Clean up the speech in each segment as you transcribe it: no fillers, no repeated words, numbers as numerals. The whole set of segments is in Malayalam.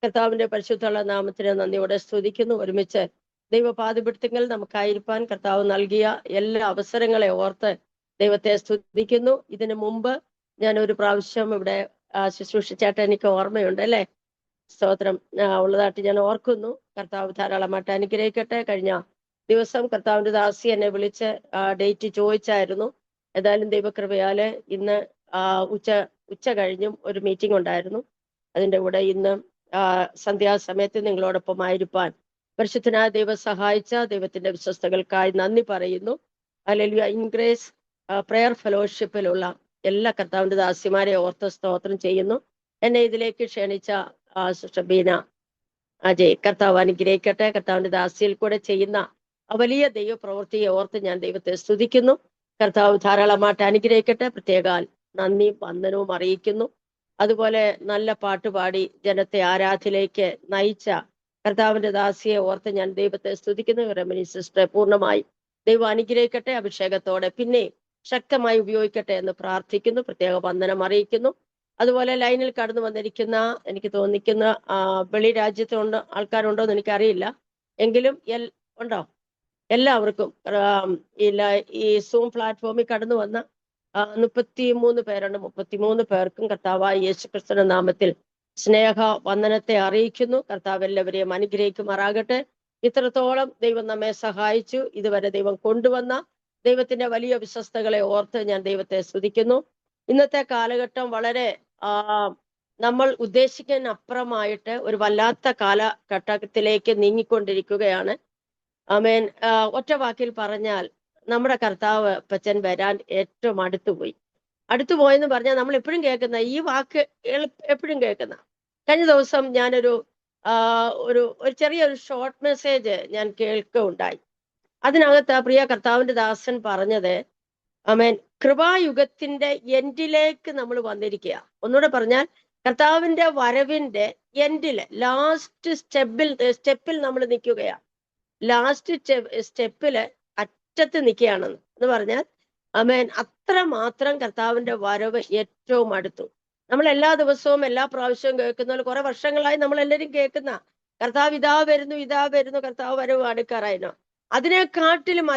കർത്താവിന്റെ പരിശുദ്ധമുള്ള നാമത്തിന് നന്ദിയോടെ സ്തുതിക്കുന്നു. ഒരുമിച്ച് ദൈവപാദപിടുത്തങ്ങൾ നമുക്കായിരിക്കാൻ കർത്താവ് നൽകിയ എല്ലാ അവസരങ്ങളെ ഓർത്ത് ദൈവത്തെ സ്തുതിക്കുന്നു. ഇതിനു മുമ്പ് ഞാൻ ഒരു പ്രാവശ്യം ഇവിടെ ശുശ്രൂഷിച്ചായിട്ട് എനിക്ക് ഓർമ്മയുണ്ട്, അല്ലെ? സ്തോത്രം ഉള്ളതായിട്ട് ഞാൻ ഓർക്കുന്നു. കർത്താവ് ധാരാളമായിട്ട് അനുഗ്രഹിക്കട്ടെ. കഴിഞ്ഞ ദിവസം കർത്താവിന്റെ ദാസി എന്നെ വിളിച്ച് ഡേറ്റ് ചോദിച്ചായിരുന്നു. ഏതായാലും ദൈവകൃപയാല് ഇന്ന് ഉച്ച കഴിഞ്ഞും ഒരു മീറ്റിംഗ് ഉണ്ടായിരുന്നു. അതിന്റെ കൂടെ ഇന്ന് സന്ധ്യാസമയത്ത് നിങ്ങളോടൊപ്പം ആയിരിക്കാൻ പരിശുദ്ധനായ ദൈവം സഹായിച്ച ദൈവത്തിന്റെ വിശ്വസ്തകൾക്കായി നന്ദി പറയുന്നു. ഹല്ലേലൂയ. ഇൻഗ്രേസ് പ്രെയർ ഫെലോഷിപ്പിലുള്ള എല്ലാ കർത്താവിന്റെ ദാസിമാരെ ഓർത്ത് സ്തോത്രം ചെയ്യുന്നു. എന്നെ ഇതിലേക്ക് ക്ഷണിച്ച സിസ്റ്റർ ബീന അജയ്, കർത്താവ് അനുഗ്രഹിക്കട്ടെ. കർത്താവിന്റെ ദാസിയിൽ കൂടെ ചെയ്യുന്ന വലിയ ദൈവപ്രവൃത്തിയെ ഓർത്ത് ഞാൻ ദൈവത്തെ സ്തുതിക്കുന്നു. കർത്താവ് ധാരാളമായിട്ട് അനുഗ്രഹിക്കട്ടെ. പ്രത്യേകാൽ നന്ദി വന്ദനവും അറിയിക്കുന്നു. അതുപോലെ നല്ല പാട്ടുപാടി ജനത്തെ ആരാധനയിലേക്ക് നയിച്ച കർത്താവിന്റെ ദാസിയെ ഓർത്ത് ഞാൻ ദൈവത്തെ സ്തുതിക്കുന്നു. റെമനി സിസ്റ്ററെ പൂർണ്ണമായി ദൈവം അനുഗ്രഹിക്കട്ടെ. അഭിഷേകത്തോടെ പിന്നെ ശക്തമായി ഉപയോഗിക്കട്ടെ എന്ന് പ്രാർത്ഥിക്കുന്നു. പ്രത്യേക വന്ദനം അറിയിക്കുന്നു. അതുപോലെ ലൈനിൽ കടന്നു വന്നിരിക്കുന്ന എനിക്ക് തോന്നിക്കുന്ന വെളി രാജ്യത്തുണ്ട് ആൾക്കാരുണ്ടോ എന്ന് എനിക്കറിയില്ല, എങ്കിലും ഉണ്ടോ എല്ലാവർക്കും ഈ സൂം പ്ലാറ്റ്ഫോമിൽ കടന്നു വന്ന 33 പേരുണ്ട്. 33 പേർക്കും കർത്താവായ യേശുക്രിസ്തുവിന്റെ നാമത്തിൽ സ്നേഹ വന്ദനത്തെ അറിയിക്കുന്നു. കർത്താവ് എല്ലാവരെയും അനുഗ്രഹിക്കുമാറാകട്ടെ. ഇത്രത്തോളം ദൈവം നമ്മെ സഹായിച്ചു. ഇതുവരെ ദൈവം കൊണ്ടുവന്ന ദൈവത്തിന്റെ വലിയ വിശ്വസ്തകളെ ഓർത്ത് ഞാൻ ദൈവത്തെ സ്തുതിക്കുന്നു. ഇന്നത്തെ കാലഘട്ടം വളരെ നമ്മൾ ഉദ്ദേശിക്കുന്നതിനപ്പുറമായിട്ട് ഒരു വല്ലാത്ത കാലഘട്ടത്തിലേക്ക് നീങ്ങിക്കൊണ്ടിരിക്കുകയാണ്. ആമേൻ. ഒറ്റ വാക്കിൽ പറഞ്ഞാൽ നമ്മുടെ കർത്താവ് പച്ചൻ വരാൻ ഏറ്റവും അടുത്തുപോയെന്ന് പറഞ്ഞാൽ നമ്മൾ എപ്പോഴും കേൾക്കുന്ന ഈ വാക്ക് എപ്പോഴും കേൾക്കുന്ന. കഴിഞ്ഞ ദിവസം ഞാനൊരു ചെറിയൊരു ഷോർട്ട് മെസ്സേജ് ഞാൻ കേൾക്കുകയുണ്ടായി. അതിനകത്ത് പ്രിയ കർത്താവിന്റെ ദാസൻ പറഞ്ഞത്, ആമേൻ, കൃപായുഗത്തിന്റെ എൻഡിലേക്ക് നമ്മൾ വന്നിരിക്കുക. ഒന്നുകൂടെ പറഞ്ഞാൽ കർത്താവിന്റെ വരവിന്റെ എൻഡില് ലാസ്റ്റ് സ്റ്റെപ്പിൽ നമ്മൾ നിൽക്കുകയാണ്. ലാസ്റ്റ് സ്റ്റെപ്പില് അറ്റത്ത് നിൽക്കുകയാണെന്ന് എന്ന് പറഞ്ഞാൽ ആമേൻ, അത്രമാത്രം കർത്താവിന്റെ വരവ് ഏറ്റവും അടുത്തു. നമ്മൾ എല്ലാ ദിവസവും എല്ലാ പ്രാവശ്യവും കേൾക്കുന്ന, കുറെ വർഷങ്ങളായി നമ്മൾ എല്ലാവരും കേൾക്കുന്ന കർത്താവ് ഇതാ വരുന്നു, കർത്താവ് വരവ് അടുക്കാറായിരുന്നു. അതിനെക്കാട്ടിലും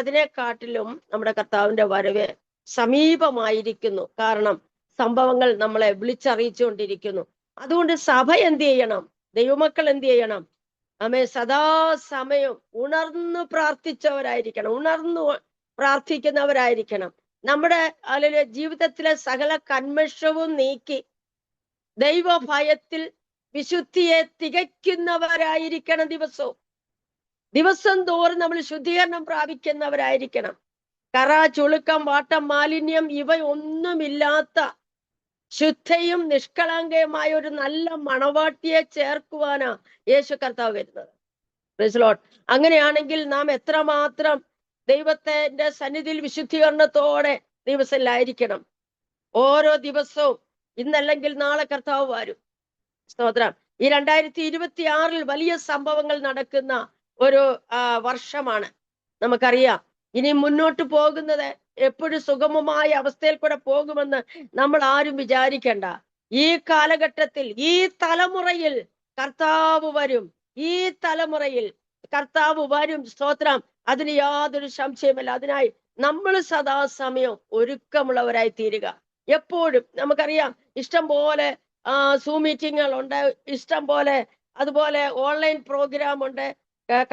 നമ്മുടെ കർത്താവിന്റെ വരവ് സമീപമായിരിക്കുന്നു. കാരണം സംഭവങ്ങൾ നമ്മളെ വിളിച്ചറിയിച്ചുകൊണ്ടിരിക്കുന്നു. അതുകൊണ്ട് സഭ എന്ത് ചെയ്യണം? ദൈവമക്കൾ എന്ത് ചെയ്യണം? ആമേൻ, സദാസമയം ഉണർന്നു പ്രാർത്ഥിക്കുന്നവരായിരിക്കണം. നമ്മുടെ ജീവിതത്തിലെ സകല കന്മഷവും നീക്കി ദൈവഭയത്തിൽ വിശുദ്ധിയെ തികയ്ക്കുന്നവരായിരിക്കണം. ദിവസം തോറും നമ്മൾ ശുദ്ധീകരണം പ്രാപിക്കുന്നവരായിരിക്കണം. കറ, ചുളുക്കം, വാട്ടം, മാലിന്യം ഇവയൊന്നുമില്ലാത്ത ശുദ്ധയും നിഷ്കളങ്കയുമായ ഒരു നല്ല മണവാട്ടിയെ ചേർക്കുവാനാ യേശു കർത്താവ് വരുന്നത്. Praise Lord. അങ്ങനെയാണെങ്കിൽ നാം എത്രമാത്രം ദൈവത്തിന്റെ സന്നിധിയിൽ വിശുദ്ധീകരണത്തോടെ ദിവസത്തിലായിരിക്കണം. ഓരോ ദിവസവും ഇന്നല്ലെങ്കിൽ നാളെ കർത്താവ് വരും. സ്തോത്രം. ഈ 2026 വലിയ സംഭവങ്ങൾ നടക്കുന്ന ഒരു വർഷമാണ്. നമുക്കറിയാം ഇനി മുന്നോട്ട് പോകുന്നത് എപ്പോഴും സുഗമമായ അവസ്ഥയിൽ കൂടെ പോകുമെന്ന് നമ്മൾ ആരും വിചാരിക്കണ്ട. ഈ കാലഘട്ടത്തിൽ ഈ തലമുറയിൽ കർത്താവ് വരും. സ്തോത്രം. അതിന് യാതൊരു സംശയമില്ല. അതിനായി നമ്മൾ സദാസമയം ഒരുക്കമുള്ളവരായി തീരുക. എപ്പോഴും നമുക്കറിയാം ഇഷ്ടം പോലെ സൂം മീറ്റിങ്ങുകളുണ്ട്, ഇഷ്ടം പോലെ അതുപോലെ ഓൺലൈൻ പ്രോഗ്രാം ഉണ്ട്,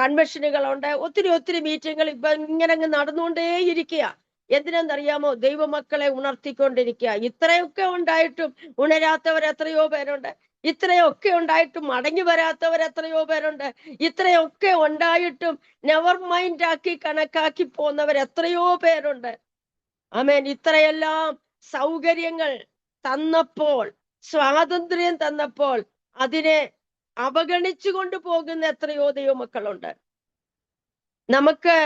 കൺവെൻഷനുകളുണ്ട്, ഒത്തിരി മീറ്റിങ്ങുകൾ ഇപ്പൊ ഇങ്ങനെ നടന്നുകൊണ്ടേയിരിക്കുക. എന്തിനെന്നറിയാമോ? ദൈവമക്കളെ ഉണർത്തിക്കൊണ്ടിരിക്കുക. ഇത്രയൊക്കെ ഉണ്ടായിട്ടും ഉണരാത്തവർ എത്രയോ പേരുണ്ട്. ഇത്രയൊക്കെ ഉണ്ടായിട്ടും മടങ്ങി വരാത്തവർ എത്രയോ പേരുണ്ട്. ഇത്രയൊക്കെ ഉണ്ടായിട്ടും നെവർ മൈൻഡ് ആക്കി കണക്കാക്കി പോകുന്നവർ എത്രയോ പേരുണ്ട്. ആമേൻ. ഇത്രയെല്ലാം സൗകര്യങ്ങൾ തന്നപ്പോൾ, സ്വാതന്ത്ര്യം തന്നപ്പോൾ അതിനെ അവഗണിച്ചു കൊണ്ടുപോകുന്ന എത്രയോ ദൈവമക്കളുണ്ട്. നമുക്ക്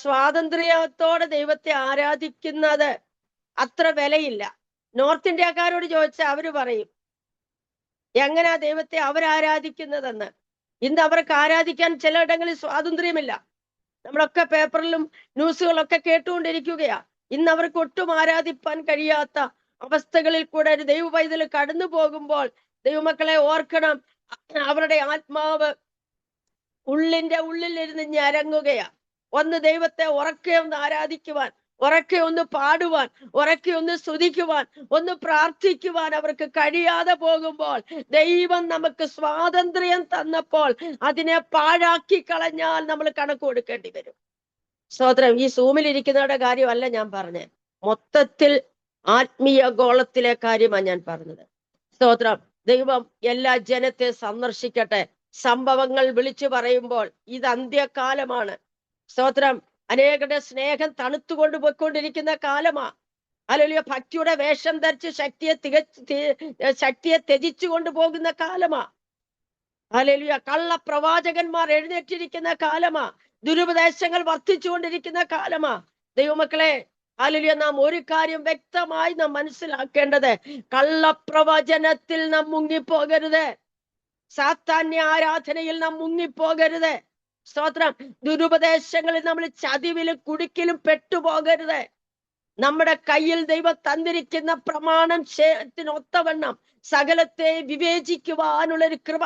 സ്വാതന്ത്ര്യത്തോടെ ദൈവത്തെ ആരാധിക്കുന്നത് അത്ര വിലയില്ല. നോർത്ത് ഇന്ത്യക്കാരോട് ചോദിച്ചാൽ അവര് പറയും എങ്ങനെയാ ദൈവത്തെ അവരാരാധിക്കുന്നതെന്ന്. ഇന്ന് അവർക്ക് ആരാധിക്കാൻ ചിലയിടങ്ങളിൽ സ്വാതന്ത്ര്യമില്ല. നമ്മളൊക്കെ പേപ്പറിലും ന്യൂസുകളൊക്കെ കേട്ടുകൊണ്ടിരിക്കുകയാ. ഇന്ന് അവർക്ക് ഒട്ടും ആരാധിപ്പാൻ കഴിയാത്ത അവസ്ഥകളിൽ കൂടെ ഒരു ദൈവ പൈതൽ കടന്നു പോകുമ്പോൾ ദൈവമക്കളെ ഓർക്കണം, അവരുടെ ആത്മാവ് ഉള്ളിന്റെ ഉള്ളിലിരുന്ന് ഞരങ്ങുകയാ. ഒന്ന് ദൈവത്തെ ഉറക്കെ ഒന്ന് ആരാധിക്കുവാൻ, ഉറക്കെ ഒന്ന് പാടുവാൻ, ഉറക്കെ ഒന്ന് സ്തുതിക്കുവാൻ, ഒന്ന് പ്രാർത്ഥിക്കുവാൻ അവർക്ക് കഴിയാതെ പോകുമ്പോൾ, ദൈവം നമുക്ക് സ്വാതന്ത്ര്യം തന്നപ്പോൾ അതിനെ പാഴാക്കി കളഞ്ഞാൽ നമ്മൾ കണക്ക് കൊടുക്കേണ്ടി വരും. സ്തോത്രം. ഈ സൂമിലിരിക്കുന്നവരുടെ കാര്യമല്ല ഞാൻ പറഞ്ഞത്, മൊത്തത്തിൽ ആത്മീയ ഗോളത്തിലെ കാര്യമാണ് ഞാൻ പറഞ്ഞത്. സ്തോത്രം. ദൈവം എല്ലാ ജനത്തെ സന്ദർശിക്കട്ടെ. സംഭവങ്ങൾ വിളിച്ചു പറയുമ്പോൾ ഇത് അന്ത്യകാലമാണ്. സ്തോത്രം. അനേകരുടെ സ്നേഹം തണുത്തുകൊണ്ട് പോയിക്കൊണ്ടിരിക്കുന്ന കാലമാ. ഹല്ലേലൂയ. ഭക്തിയുടെ വേഷം ധരിച്ച് ശക്തിയെ ത്യജിച്ചു കൊണ്ടുപോകുന്ന കാലമാ. ഹല്ലേലൂയ. കള്ള പ്രവാചകന്മാർ എഴുന്നേറ്റിരിക്കുന്ന കാലമാ. ദുരുപദേശങ്ങൾ വർദ്ധിച്ചുകൊണ്ടിരിക്കുന്ന കാലമാ. ദൈവമക്കളെ, ഹല്ലേലൂയ, നാം ഒരു കാര്യം വ്യക്തമായി നാം മനസ്സിലാക്കേണ്ടത്, കള്ളപ്രവചനത്തിൽ നാം മുങ്ങിപ്പോകരുത്. സാത്താന്യ ആരാധനയിൽ നാം മുങ്ങിപ്പോകരുത്. സ്തോത്രം. ദുരുപദേശങ്ങളിൽ നമ്മൾ ചതിവിലും കുടുക്കിലും പെട്ടുപോകരുത്. നമ്മുടെ കയ്യിൽ ദൈവം തന്നിരിക്കുന്ന പ്രമാണം ശേത്തിനൊത്തവണ്ണം സകലത്തെ വിവേചിക്കുവാനുള്ളൊരു കൃപ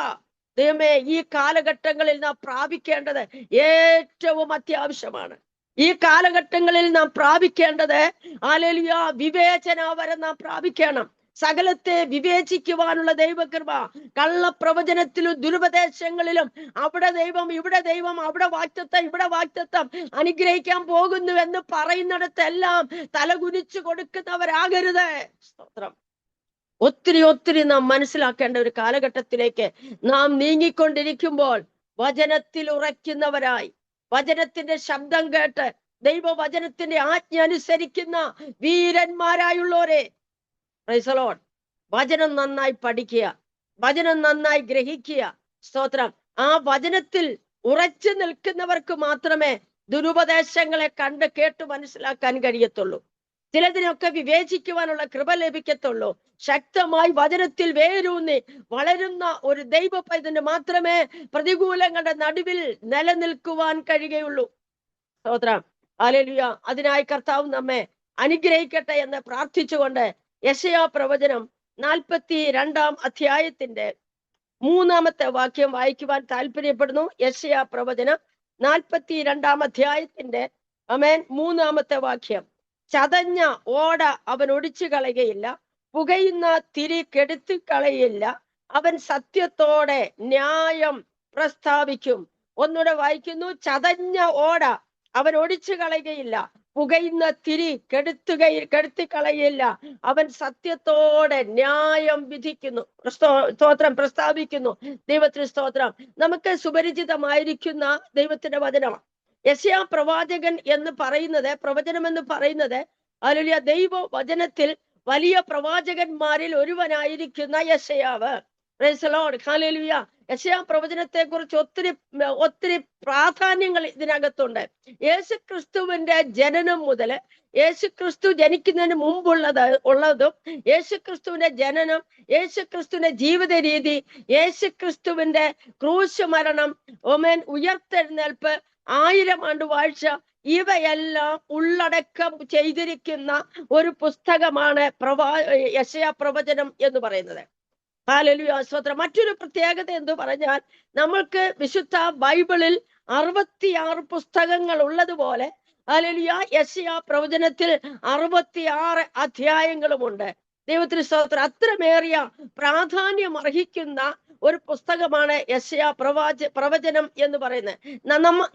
ദൈവമേ ഈ കാലഘട്ടങ്ങളിൽ നാം പ്രാപിക്കേണ്ടത് ഏറ്റവും അത്യാവശ്യമാണ്. ഈ കാലഘട്ടങ്ങളിൽ നാം പ്രാപിക്കേണ്ടത് ഹല്ലേലൂയ വിവേചനാവരം നാം പ്രാപിക്കണം. സകലത്തെ വിവേചിക്കുവാനുള്ള ദൈവകൃപ. കള്ളപ്രവചനത്തിലും ദുരുപദേശങ്ങളിലും അവിടെ ദൈവം ഇവിടെ ദൈവം, അവിടെ വാക്തത്വം ഇവിടെ വാക്തത്വം, അനുഗ്രഹിക്കാൻ പോകുന്നു എന്ന് പറയുന്നിടത്തെല്ലാം തലകുനിച്ചു കൊടുക്കുന്നവരാകരുത്. സ്തോത്രം. ഒത്തിരി ഒത്തിരി നാം മനസ്സിലാക്കേണ്ട ഒരു കാലഘട്ടത്തിലേക്ക് നാം നീങ്ങിക്കൊണ്ടിരിക്കുമ്പോൾ വചനത്തിൽ ഉറയ്ക്കുന്നവരായി, വചനത്തിന്റെ ശബ്ദം കേട്ട് ദൈവവചനത്തിന്റെ ആജ്ഞ അനുസരിക്കുന്ന വീരന്മാരായുള്ളവരെ, പ്രൈസ് ദി ലോർഡ്, വചനം നന്നായി പഠിക്കുക, വചനം നന്നായി ഗ്രഹിക്കുക. സ്തോത്രം. ആ വചനത്തിൽ ഉറച്ചു നിൽക്കുന്നവർക്ക് മാത്രമേ ദുരുപദേശങ്ങളെ കണ്ട് കേട്ട് മനസ്സിലാക്കാൻ കഴിയത്തുള്ളൂ. ചിലതിനൊക്കെ വിവേചിക്കുവാനുള്ള കൃപ ലഭിക്കത്തുള്ളൂ. ശക്തമായി വചനത്തിൽ വേരൂന്നി വളരുന്ന ഒരു ദൈവ പൈതന് മാത്രമേ പ്രതികൂലങ്ങളുടെ നടുവിൽ നിലനിൽക്കുവാൻ കഴിയുകയുള്ളൂ. സ്തോത്രം. ഹല്ലേലൂയ. അതിനായി കർത്താവ് നമ്മെ അനുഗ്രഹിക്കട്ടെ എന്ന് പ്രാർത്ഥിച്ചുകൊണ്ട് യെശയ്യാ പ്രവചനം 42 അധ്യായത്തിന്റെ 3 വാക്യം വായിക്കുവാൻ താല്പര്യപ്പെടുന്നു. യെശയ്യാ പ്രവചനം 42 അധ്യായത്തിന്റെ 3 വാക്യം. ചതഞ്ഞ ഓട അവൻ ഒടിച്ചു കളയുകയില്ല, പുകയുന്ന തിരി കെടുത്തി കളയില്ല, അവൻ സത്യത്തോടെ ന്യായം പ്രസ്താവിക്കും. ഒന്നുകൂടെ വായിക്കുന്നു. ചതഞ്ഞ ഓട അവൻ ഒടിച്ചു കളയുകയില്ല, പുകയുന്ന തിരി കെടുത്തി കളയില്ല, അവൻ സത്യത്തോടെ ന്യായം വിധിക്കുന്നു. സ്തോത്രം. പ്രസ്താവിക്കുന്നു. ദൈവത്തിന് സ്തോത്രം. നമുക്ക് സുപരിചിതമായിരിക്കുന്ന ദൈവത്തിന്റെ വചനമാണ്. യെശയ്യാ പ്രവാചകൻ എന്ന് പറയുന്നത്, പ്രവചനം എന്ന് പറയുന്നത്, ഹല്ലേലൂയ, ദൈവ വചനത്തിൽ വലിയ പ്രവാചകന്മാരിൽ ഒരുവനായിരിക്കുന്ന യെശയ്യാവ്. Praise the lord. ഹല്ലേലൂയ. യെശയ്യാ പ്രവചനത്തെ കുറിച്ച് ഒത്തിരി പ്രാധാന്യങ്ങൾ ഇതിനകത്തുണ്ട്. യേശുക്രിസ്തുവിന്റെ ജനനം മുതൽ യേശുക്രിസ്തു ജനിക്കുന്നതിന് ഉള്ളതും യേശുക്രിസ്തുവിന്റെ ജനനം, യേശുക്രിസ്തുവിന്റെ ജീവിത രീതി, യേശുക്രിസ്തുവിന്റെ ക്രൂശ് മരണം, ഉയർത്തെഴുന്നേൽപ്പ്, 1000 ആണ്ട് വാഴ്ച, ഇവയെല്ലാം ഉള്ളടക്കം ചെയ്തിരിക്കുന്ന ഒരു പുസ്തകമാണ് യെശയ്യാ പ്രവചനം എന്ന് പറയുന്നത്. ഹല്ലേലൂയ. സ്തോത്രം. മറ്റൊരു പ്രത്യേകത എന്ന് പറഞ്ഞാൽ, നമ്മൾക്ക് വിശുദ്ധ ബൈബിളിൽ 66 പുസ്തകങ്ങൾ ഉള്ളതുപോലെ ഹല്ലേലൂയ യെശയ്യാ പ്രവചനത്തിൽ 66 അധ്യായങ്ങളുമുണ്ട്. ദൈവത്തിന് സ്തോത്രം. അത്രമേറിയ പ്രാധാന്യം അർഹിക്കുന്ന ഒരു പുസ്തകമാണ് യെശയ്യാ പ്രവചനം എന്ന് പറയുന്നത്.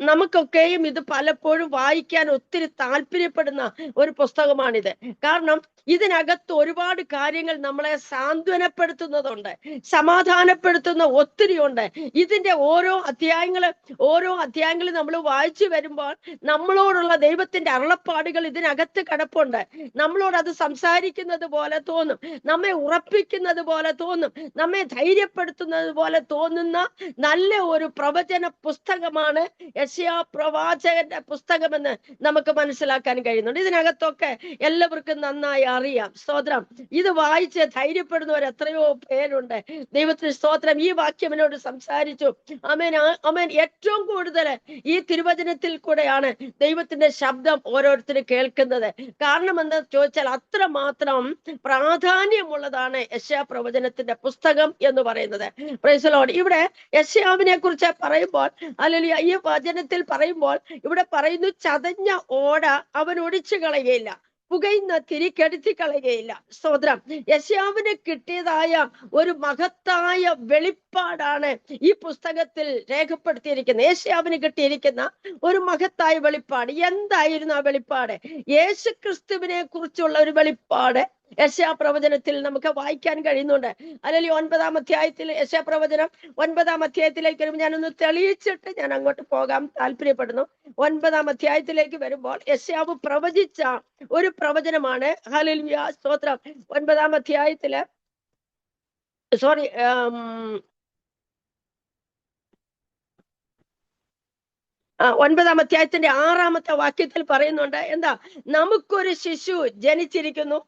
നമുക്കൊക്കെയും ഇത് പലപ്പോഴും വായിക്കാൻ ഒത്തിരി താല്പര്യപ്പെടുന്ന ഒരു പുസ്തകമാണിത്. കാരണം ഇതിനകത്ത് ഒരുപാട് കാര്യങ്ങൾ നമ്മളെ സാന്ത്വനപ്പെടുത്തുന്നതുണ്ട്, സമാധാനപ്പെടുത്തുന്ന ഒത്തിരി ഉണ്ട്. ഇതിന്റെ ഓരോ അധ്യായങ്ങളും നമ്മൾ വായിച്ചു വരുമ്പോൾ നമ്മളോടുള്ള ദൈവത്തിന്റെ അരുളപ്പാടുകൾ ഇതിനകത്ത് കിടപ്പുണ്ട്. നമ്മളോട് അത് സംസാരിക്കുന്നത് പോലെ തോന്നും, നമ്മെ ഉറപ്പിക്കുന്നത് പോലെ തോന്നും, നമ്മെ ധൈര്യപ്പെടുത്തുന്നത് പോലെ തോന്നുന്ന നല്ല ഒരു പ്രവചന പുസ്തകമാണ് യെശയ്യാ പ്രവാചകന്റെ പുസ്തകമെന്ന് നമുക്ക് മനസ്സിലാക്കാൻ കഴിയുന്നുണ്ട്. ഇതിനകത്തൊക്കെ എല്ലാവർക്കും നന്നായി അറിയാം. സ്തോത്രം. ഇത് വായിച്ച് ധൈര്യപ്പെടുന്നവർ എത്രയോ പേരുണ്ട്. ദൈവത്തിന് സ്തോത്രം. ഈ വാക്യം എന്നോട് സംസാരിച്ചു. ആമേൻ, ആമേൻ. ഏറ്റവും കൂടുതൽ ഈ തിരുവചനത്തിൽ കൂടെയാണ് ദൈവത്തിന്റെ ശബ്ദം ഓരോരുത്തരും കേൾക്കുന്നത്. കാരണം എന്താ ചോദിച്ചാൽ, അത്രമാത്രം പ്രാധാന്യമുള്ളതാണ് യെശയ്യാ പ്രവചനത്തിന്റെ പുസ്തകം എന്ന് പറയുന്നത്. Price the Lord. ഇവിടെ യെശയ്യാവിനെ കുറിച്ച് പറയുമ്പോൾ, ഹല്ലേലൂയ, ഈ വചനത്തിൽ പറയുമ്പോൾ ഇവിടെ പറയുന്നു, ചതഞ്ഞ ഓട അവൻ ഒടിച്ചു കളയുകയില്ല, പുകയുന്ന തിരി കെടുത്തി കളയുകയില്ല. സ്തോത്രം. യെശയ്യാവിന് കിട്ടിയതായ ഒരു മഹത്തായ വെളിപ്പാടാണ് ഈ പുസ്തകത്തിൽ രേഖപ്പെടുത്തിയിരിക്കുന്നത്. യെശയ്യാവിന് കിട്ടിയിരിക്കുന്ന ഒരു മഹത്തായ വെളിപ്പാട്. എന്തായിരുന്നു ആ വെളിപ്പാട്? യേശു ക്രിസ്തുവിനെ കുറിച്ചുള്ള ഒരു വെളിപ്പാട് യെശയ്യാ പ്രവചനത്തിൽ നമുക്ക് വായിക്കാൻ കഴിയുന്നുണ്ട്. അല്ലെങ്കിൽ 9-ാം അധ്യായത്തിൽ, യെശയ്യാ പ്രവചനം 9-ാം അധ്യായത്തിലേക്ക് വരുമ്പോൾ ഞാനൊന്ന് തെളിയിച്ചിട്ട് ഞാൻ അങ്ങോട്ട് പോകാൻ താല്പര്യപ്പെടുന്നു. 9-ാം അധ്യായത്തിലേക്ക് വരുമ്പോൾ യെശയ്യാവ് പ്രവചിച്ച ഒരു പ്രവചനമാണ്. ഹല്ലേലൂയ, സ്തോത്രം. 9-ാം അധ്യായത്തില് 9-ാം അധ്യായത്തിന്റെ 6-ാമത്തെ വാക്യത്തിൽ പറയുന്നുണ്ട്, എന്താ? നമുക്കൊരു ശിശു ജനിച്ചിരിക്കുന്നു,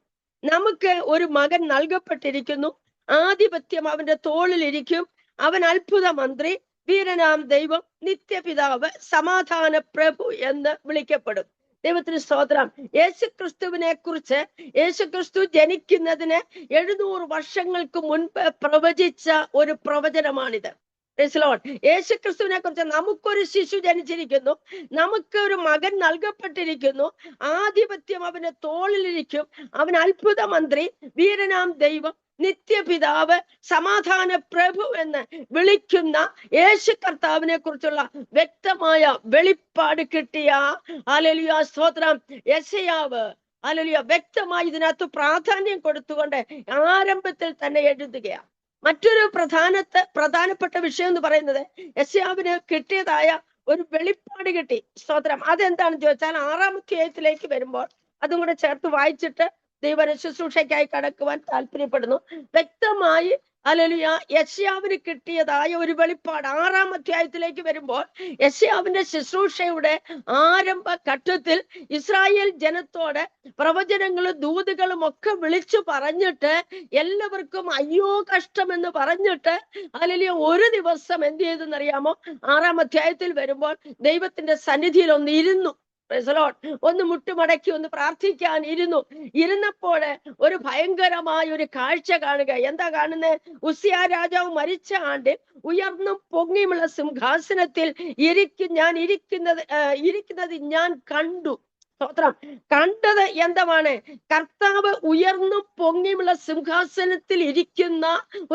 നമുക്ക് ഒരു മകൻ നൽകപ്പെട്ടിരിക്കുന്നു, ആധിപത്യം അവന്റെ തോളിലിരിക്കും, അവൻ അത്ഭുത മന്ത്രി, വീരനാം ദൈവം, നിത്യപിതാവ്, സമാധാന പ്രഭു എന്ന് വിളിക്കപ്പെടും. ദൈവത്തിന് സ്തോത്രം. യേശുക്രിസ്തുവിനെ കുറിച്ച്, യേശുക്രിസ്തു ജനിക്കുന്നതിന് 700 വർഷങ്ങൾക്ക് മുൻപ് പ്രവചിച്ച ഒരു പ്രവചനമാണിത്. യേശുക്രിസ്തുവിനെ കുറിച്ച്, നമുക്കൊരു ശിശു ജനിച്ചിരിക്കുന്നു, നമുക്ക് ഒരു മകൻ നൽകപ്പെട്ടിരിക്കുന്നു, ആധിപത്യം അവന്റെ തോളിലിരിക്കും, അവൻ അത്ഭുത മന്ത്രി, വീരനാം ദൈവം, നിത്യപിതാവ്, സമാധാന പ്രഭു എന്ന് വിളിക്കുന്ന യേശു കർത്താവിനെ കുറിച്ചുള്ള വ്യക്തമായ വെളിപ്പാട് കിട്ടിയ, ഹല്ലേലൂയ, സ്തോത്രം, യെശയ്യാവ്, ഹല്ലേലൂയ, വ്യക്തമായി ഇതിനകത്ത് പ്രാധാന്യം കൊടുത്തുകൊണ്ട് ആരംഭത്തിൽ തന്നെ എഴുതുകയാണ്. മറ്റൊരു പ്രധാനപ്പെട്ട വിഷയം എന്ന് പറയുന്നത്, യെശയ്യാവിന് കിട്ടിയതായ ഒരു വെളിപ്പാട് കിട്ടി. സ്തോത്രം. അതെന്താണെന്ന് ചോദിച്ചാൽ 6-ാം അധ്യായത്തിലേക്ക് വരുമ്പോൾ അതും കൂടെ ചേർത്ത് വായിച്ചിട്ട് ദൈവ ശുശ്രൂഷയ്ക്കായി കടക്കുവാൻ താല്പര്യപ്പെടുന്നു. വ്യക്തമായി, ഹല്ലേലൂയ, യെശയ്യാവിന് കിട്ടിയതായ ഒരു വെളിപ്പാട് 6-ാം അധ്യായത്തിലേക്ക് വരുമ്പോൾ, യെശയ്യാവിന്റെ ശുശ്രൂഷയുടെ ആരംഭ ഘട്ടത്തിൽ ഇസ്രായേൽ ജനത്തോട് പ്രവചനങ്ങളും ദൂതുകളും ഒക്കെ വിളിച്ചു പറഞ്ഞിട്ട്, എല്ലാവർക്കും അയ്യോ കഷ്ടം എന്ന് പറഞ്ഞിട്ട്, ഹല്ലേലൂയ, ഒരു ദിവസം എന്ത് ചെയ്തെന്നറിയാമോ? 6-ാം അധ്യായത്തിൽ വരുമ്പോൾ ദൈവത്തിന്റെ സന്നിധിയിൽ ഒന്ന് ഇരുന്നു. ഒന്ന് മുട്ടുമടക്കി ഒന്ന് പ്രാർത്ഥിക്കാൻ ഇരുന്നപ്പോൾ ഒരു ഭയങ്കരമായ ഒരു കാഴ്ച കാണുക. എന്താ കാണുന്നത്? ഉസിയാ രാജാവ് മരിച്ച ആണ്ടിൽ ഉയർന്നും പൊങ്ങിയുമുള്ള സിംഹാസനത്തിൽ ഇരിക്കുന്നത് ഞാൻ കണ്ടു. സ്തോത്രം. കണ്ടത് എന്താണ്? കർത്താവ് ഉയർന്നും പൊങ്ങിയുമുള്ള സിംഹാസനത്തിൽ ഇരിക്കുന്ന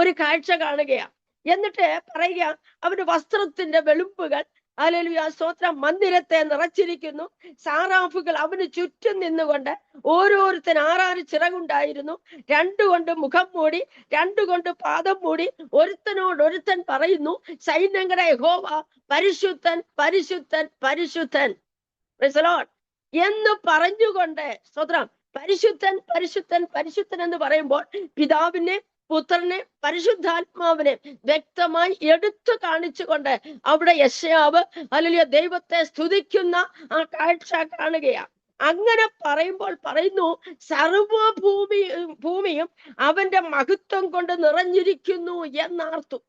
ഒരു കാഴ്ച കാണുകയാണ്. എന്നിട്ട് പറയുക, അവന്റെ വസ്ത്രത്തിന്റെ വെളുമ്പുകൾ, ഹല്ലേലൂയ, സ്തോത്രം, മന്ദിരത്തെ നിറച്ചിരിക്കുന്നു. സാറാഫുകൾ അവന് ചുറ്റും നിന്നുകൊണ്ട്, ഓരോരുത്തൻ 6 ചിറകുണ്ടായിരുന്നു, 2 കൊണ്ട് മുഖം മൂടി, 2 കൊണ്ട് പാദം മൂടി, ഒരുത്തനോടൊരുത്തൻ പറയുന്നു, സൈന്യങ്ങളുടെ യഹോവ പരിശുദ്ധൻ, പരിശുദ്ധൻ, പരിശുദ്ധൻ എന്ന് പറഞ്ഞുകൊണ്ട്, സ്തോത്രം, പരിശുദ്ധൻ, പരിശുദ്ധൻ, പരിശുദ്ധൻ എന്ന് പറയുമ്പോൾ പിതാവിനെ, പുത്രനെ, പരിശുദ്ധാത്മാവിനെ വ്യക്തമായി എടുത്തു കാണിച്ചുകൊണ്ട് അവിടെ യെശയ്യാവ്, ഹല്ലേലൂയ, ദൈവത്തെ സ്തുതിക്കുന്ന ആ കാഴ്ച കാണുകയാണ്. അങ്ങനെ പറയുമ്പോൾ പറയുന്നു, ഭൂമിയും അവന്റെ മഹത്വം കൊണ്ട് നിറഞ്ഞിരിക്കുന്നു എന്നാർത്തു.